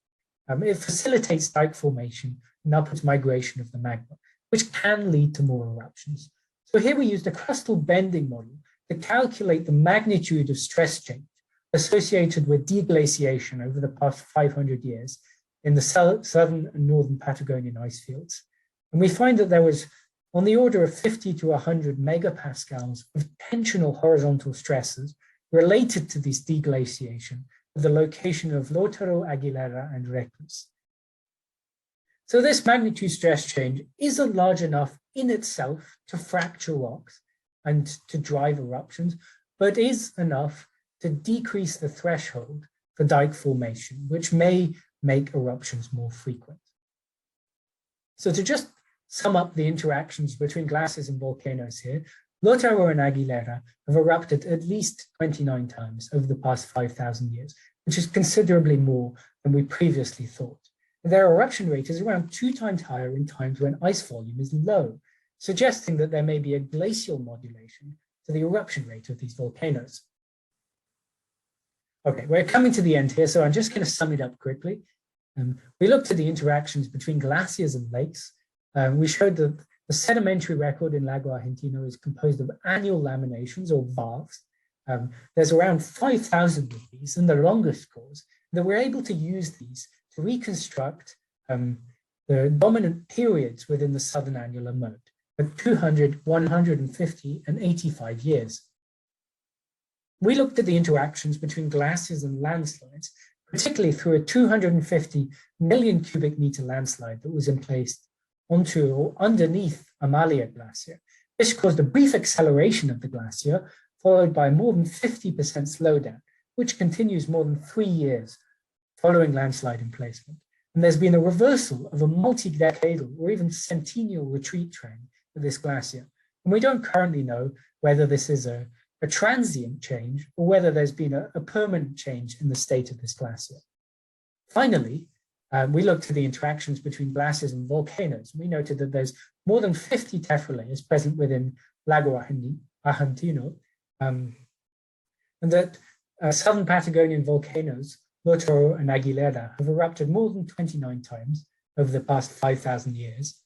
it facilitates dike formation and upwards migration of the magma, which can lead to more eruptions. So here we used a crustal bending model to calculate the magnitude of stress change associated with deglaciation over the past 500 years in the southern and northern Patagonian ice fields. And we find that there was on the order of 50 to 100 megapascals of tensional horizontal stresses related to this deglaciation of the location of Lautaro, Aguilera, and Reclus. So this magnitude stress change isn't large enough in itself to fracture rocks and to drive eruptions, but is enough to decrease the threshold for dike formation, which may make eruptions more frequent. So to just sum up the interactions between glaciers and volcanoes here, Lautaro and Aguilera have erupted at least 29 times over the past 5,000 years, which is considerably more than we previously thought. Their eruption rate is around 2 times higher in times when ice volume is low, suggesting that there may be a glacial modulation to the eruption rate of these volcanoes. Okay, we're coming to the end here, so I'm just going to sum it up quickly. We looked at the interactions between glaciers and lakes. We showed that the sedimentary record in Lago Argentino is composed of annual laminations, or varves. There's around 5,000 of these, and the longest cores, that we're able to use these to reconstruct the dominant periods within the southern annular mode at 200, 150, and 85 years. We looked at the interactions between glaciers and landslides, particularly through a 250 million cubic meter landslide that was emplaced onto or underneath Amalia Glacier. This caused a brief acceleration of the glacier, followed by more than 50% slowdown, which continues more than 3 years following landslide emplacement. And there's been a reversal of a multi-decadal or even centennial retreat trend for this glacier. And we don't currently know whether this is a transient change or whether there's been a permanent change in the state of this glacier. Finally, we looked at the interactions between glaciers and volcanoes. We noted that there's more than 50 tephra layers present within Lago Argentino, and that southern Patagonian volcanoes, Lautaro and Aguilera, have erupted more than 29 times over the past 5,000 years,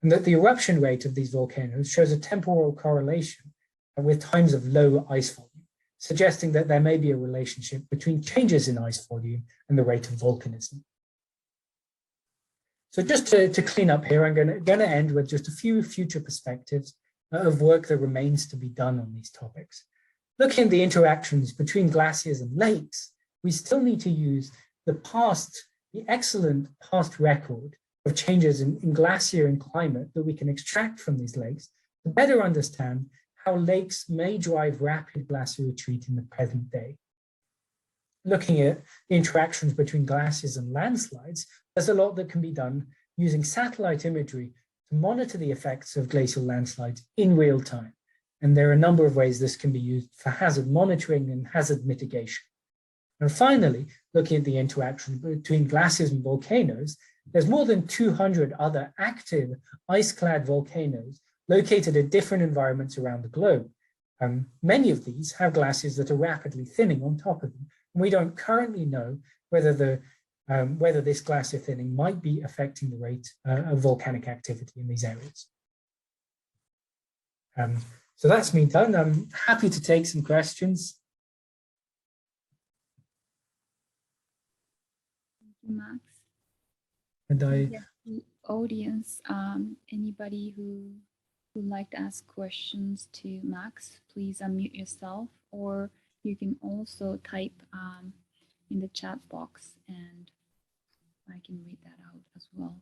and that the eruption rate of these volcanoes shows a temporal correlation with times of low ice volume, suggesting that there may be a relationship between changes in ice volume and the rate of volcanism. So just to clean up here, I'm going to end with just a few future perspectives of work that remains to be done on these topics. Looking at the interactions between glaciers and lakes, we still need to use the excellent past record of changes in glacier and climate that we can extract from these lakes to better understand how lakes may drive rapid glacier retreat in the present day. Looking at the interactions between glaciers and landslides, there's a lot that can be done using satellite imagery to monitor the effects of glacial landslides in real time. And there are a number of ways this can be used for hazard monitoring and hazard mitigation. And finally, looking at the interaction between glaciers and volcanoes, there's more than 200 other active ice-clad volcanoes located at different environments around the globe. Many of these have glaciers that are rapidly thinning on top of them. And we don't currently know whether this glacier thinning might be affecting the rate of volcanic activity in these areas. So that's me done. I'm happy to take some questions. Thank you, Max. And the audience, anybody who would like to ask questions to Max, please unmute yourself, or you can also type in the chat box and I can read that out as well.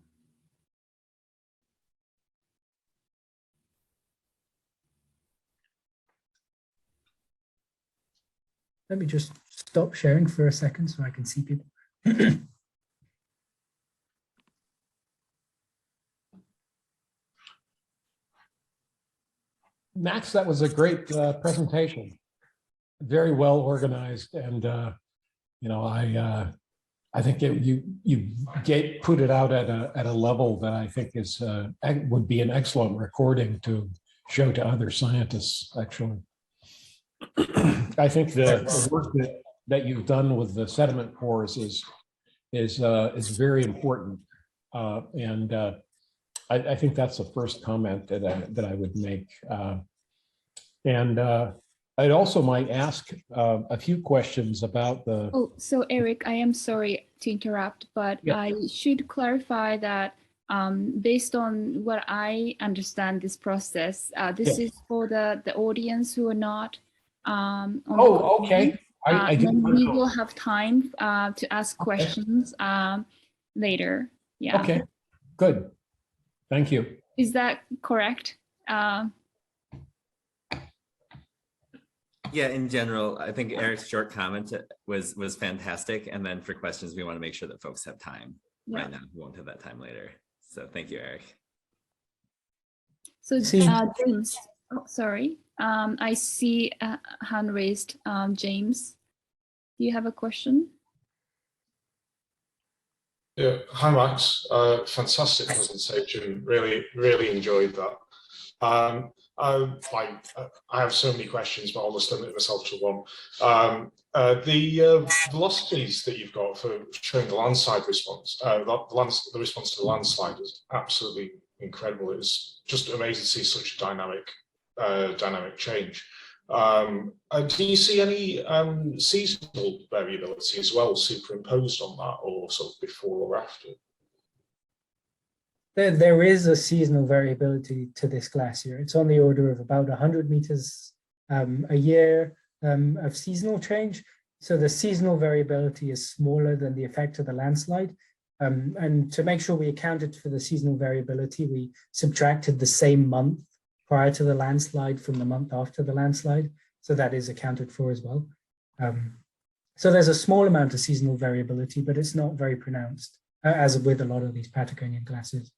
Let me just stop sharing for a second so I can see people. Max, that was a great presentation. Very well organized, and I think you put it out at a level that I think is would be an excellent recording to show to other scientists. Actually, I think the work that you've done with the sediment cores is very important, and I think that's the first comment that I would make. I'd also might ask a few questions about the... Oh, so Eric, I am sorry to interrupt, but yeah. I should clarify that based on what I understand this process, this is for the audience who are not on the call. Okay. I then didn't we know. will have time to ask questions later. Yeah. Okay, good. Thank you. Is that correct? Yeah, in general, I think Eric's short comment was fantastic. And then for questions, we want to make sure that folks have time right now. We won't have that time later. So thank you, Eric. So James, oh, sorry. I see a hand raised. James, do you have a question? Yeah, hi Max, fantastic presentation. Really enjoyed that. I have so many questions, but I'll just limit myself to one. The velocities that you've got for showing the landslide response, the response to the landslide is absolutely incredible. It's just amazing to see such a dynamic change. Do you see any seasonal variability as well superimposed on that, or sort of before or after? There is a seasonal variability to this glacier. It's on the order of about 100 meters a year of seasonal change. So the seasonal variability is smaller than the effect of the landslide. And to make sure we accounted for the seasonal variability, we subtracted the same month prior to the landslide from the month after the landslide. So that is accounted for as well. So there's a small amount of seasonal variability, but it's not very pronounced, as with a lot of these Patagonian glaciers.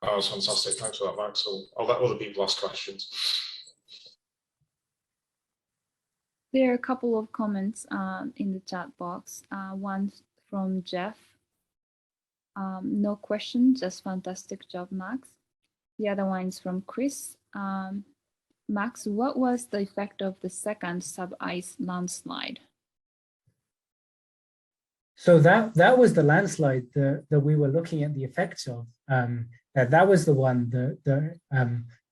Oh, that's fantastic. Thanks for that, Max. I'll let other people ask questions. There are a couple of comments in the chat box. One from Jeff. No question, just fantastic job, Max. The other one is from Chris. Max, what was the effect of the second sub-ice landslide? So that was the landslide that we were looking at the effects of. That was the one that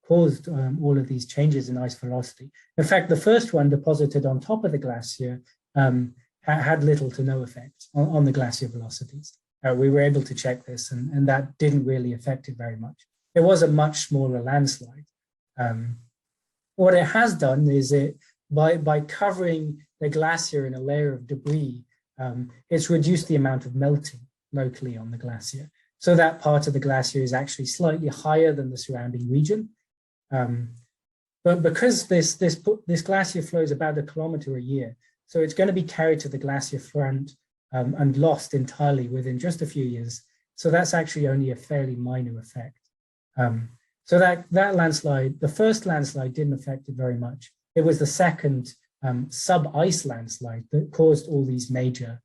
caused all of these changes in ice velocity. In fact, the first one deposited on top of the glacier had little to no effect on the glacier velocities. We were able to check this, and that didn't really affect it very much. It was a much smaller landslide. What it has done is by covering the glacier in a layer of debris, it's reduced the amount of melting locally on the glacier. So that part of the glacier is actually slightly higher than the surrounding region. But because this glacier flows about 1 kilometer a year, so it's going to be carried to the glacier front and lost entirely within just a few years. So that's actually only a fairly minor effect. So that landslide, the first landslide didn't affect it very much. It was the second sub-ice landslide that caused all these major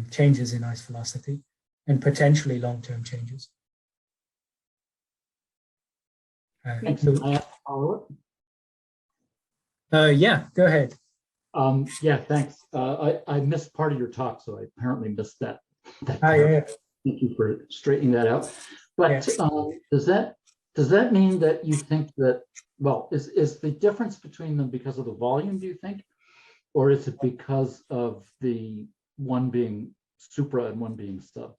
changes in ice velocity and potentially long-term changes. Thanks. I have a follow-up. Yeah, go ahead. Yeah, thanks. I missed part of your talk, so I apparently missed that. Yeah. Thank you for straightening that out. But yeah. Does that mean that you think that, well, is the difference between them because of the volume, do you think? Or is it because of the one being supra and one being sub?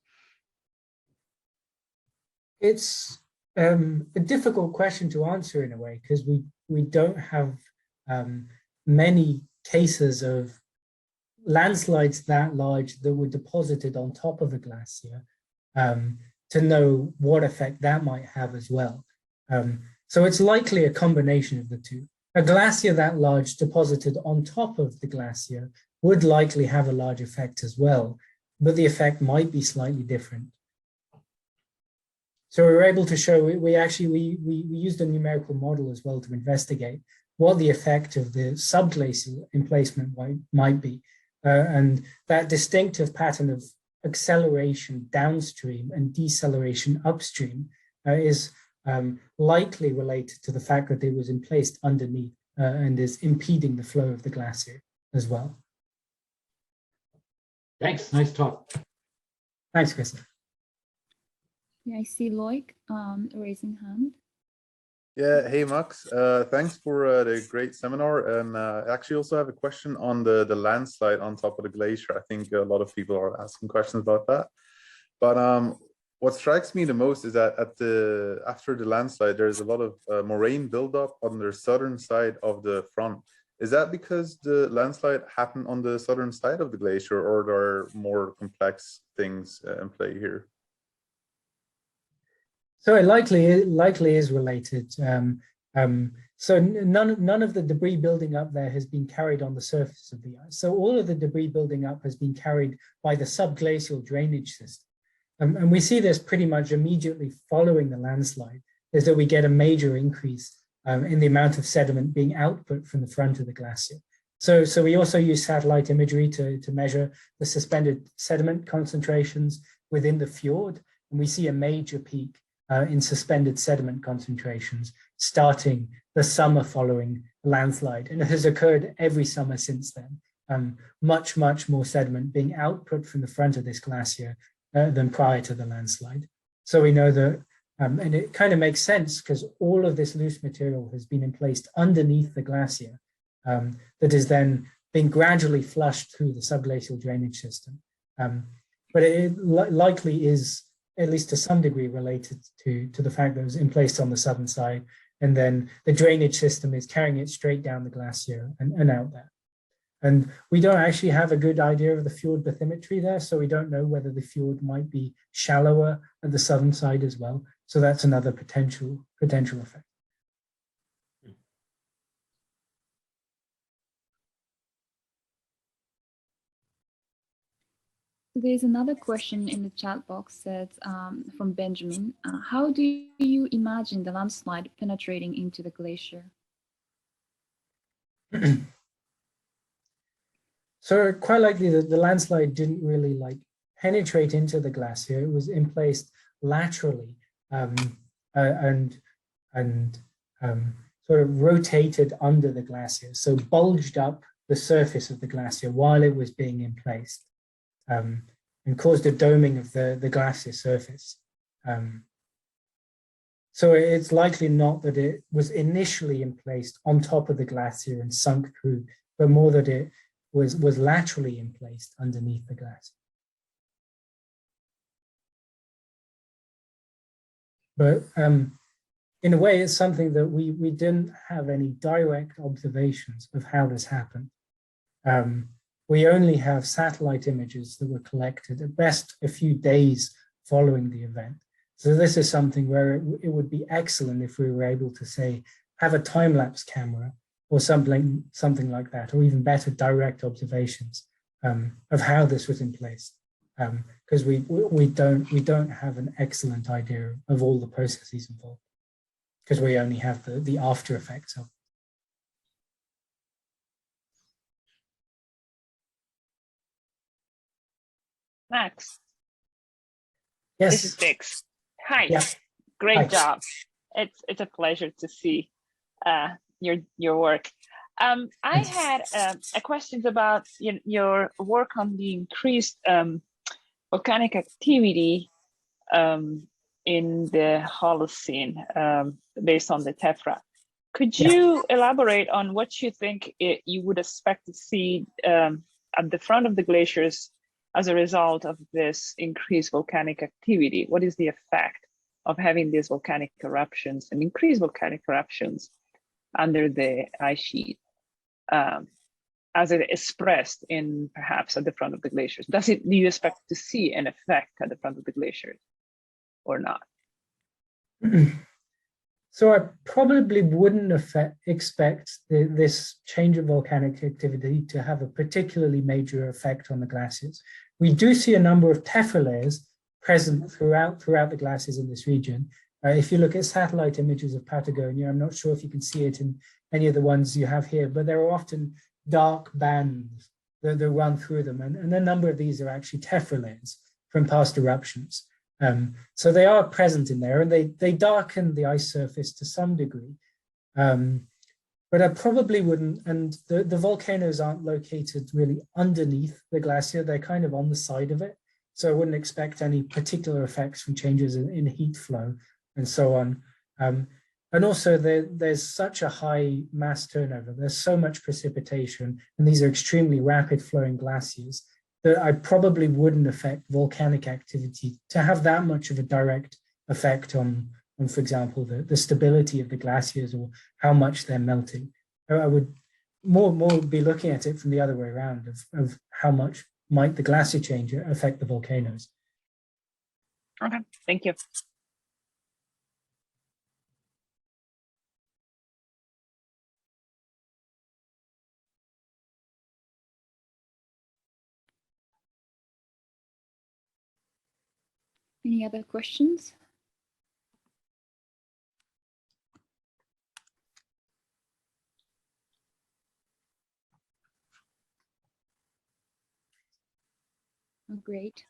It's a difficult question to answer in a way, because we don't have many cases of landslides that large that were deposited on top of the glacier to know what effect that might have as well. So it's likely a combination of the two. A glacier that large deposited on top of the glacier would likely have a large effect as well, but the effect might be slightly different. So we were able to show, we used a numerical model as well to investigate what the effect of the subglacial emplacement might be. And that distinctive pattern of acceleration downstream and deceleration upstream is likely related to the fact that it was emplaced underneath and is impeding the flow of the glacier as well. Thanks, nice talk. Thanks, Chris. Yeah, I see Loic raising hand. Yeah, hey Max, thanks for the great seminar. And I actually also have a question on the landslide on top of the glacier. I think a lot of people are asking questions about that. But what strikes me the most is that after the landslide, there's a lot of moraine buildup on the southern side of the front. Is that because the landslide happened on the southern side of the glacier, or there are more complex things in play here? So it likely is related. So none of the debris building up there has been carried on the surface of the ice. So all of the debris building up has been carried by the subglacial drainage system. And we see this pretty much immediately following the landslide, is that we get a major increase in the amount of sediment being output from the front of the glacier. So we also use satellite imagery to measure the suspended sediment concentrations within the fjord. And we see a major peak in suspended sediment concentrations starting the summer following the landslide. And it has occurred every summer since then. Much more sediment being output from the front of this glacier than prior to the landslide. So we know that, and it kind of makes sense because all of this loose material has been placed underneath the glacier that is then being gradually flushed through the subglacial drainage system. But it likely is, at least to some degree, related to the fact that it was placed on the southern side, and then the drainage system is carrying it straight down the glacier and out there. And we don't actually have a good idea of the fjord bathymetry there, so we don't know whether the fjord might be shallower at the southern side as well. So that's another potential effect. There's another question in the chat box that from Benjamin. How do you imagine the landslide penetrating into the glacier? So quite likely the landslide didn't really penetrate into the glacier. It was placed laterally and sort of rotated under the glacier. So bulged up the surface of the glacier while it was being placed. And caused a doming of the glacier surface. So it's likely not that it was initially placed on top of the glacier and sunk through, but more that it was laterally placed underneath the glacier. But in a way, it's something that we didn't have any direct observations of how this happened. We only have satellite images that were collected at best a few days following the event. So this is something where it would be excellent if we were able to say, have a time-lapse camera or something like that, or even better direct observations of how this was in place. Because we don't have an excellent idea of all the processes involved, because we only have the after effects of it. Max. Yes. This is Vix. Hi. Yeah. Great Hi. job. It's a pleasure to see your work. I had a questions about your work on the increased volcanic activity in the Holocene based on the tephra. Could you elaborate on what you think you would expect to see at the front of the glaciers as a result of this increased volcanic activity? What is the effect of having these volcanic eruptions and increased volcanic eruptions under the ice sheet as it is expressed in perhaps at the front of the glaciers? Do you expect to see an effect at the front of the glaciers or not? So I probably wouldn't expect this change of volcanic activity to have a particularly major effect on the glaciers. We do see a number of tephra layers present throughout the glaciers in this region. If you look at satellite images of Patagonia, I'm not sure if you can see it in any of the ones you have here, but there are often dark bands that run through them. And a number of these are actually tephra layers from past eruptions. So they are present in there, and they darken the ice surface to some degree. But I probably wouldn't, and the volcanoes aren't located really underneath the glacier, they're kind of on the side of it. So I wouldn't expect any particular effects from changes in heat flow and so on. And also there's such a high mass turnover, there's so much precipitation, and these are extremely rapid flowing glaciers, that I probably wouldn't affect volcanic activity to have that much of a direct effect on for example, the stability of the glaciers or how much they're melting. I would more be looking at it from the other way around of how much might the glacier change affect the volcanoes. Okay, thank you. Any other questions? Oh, great.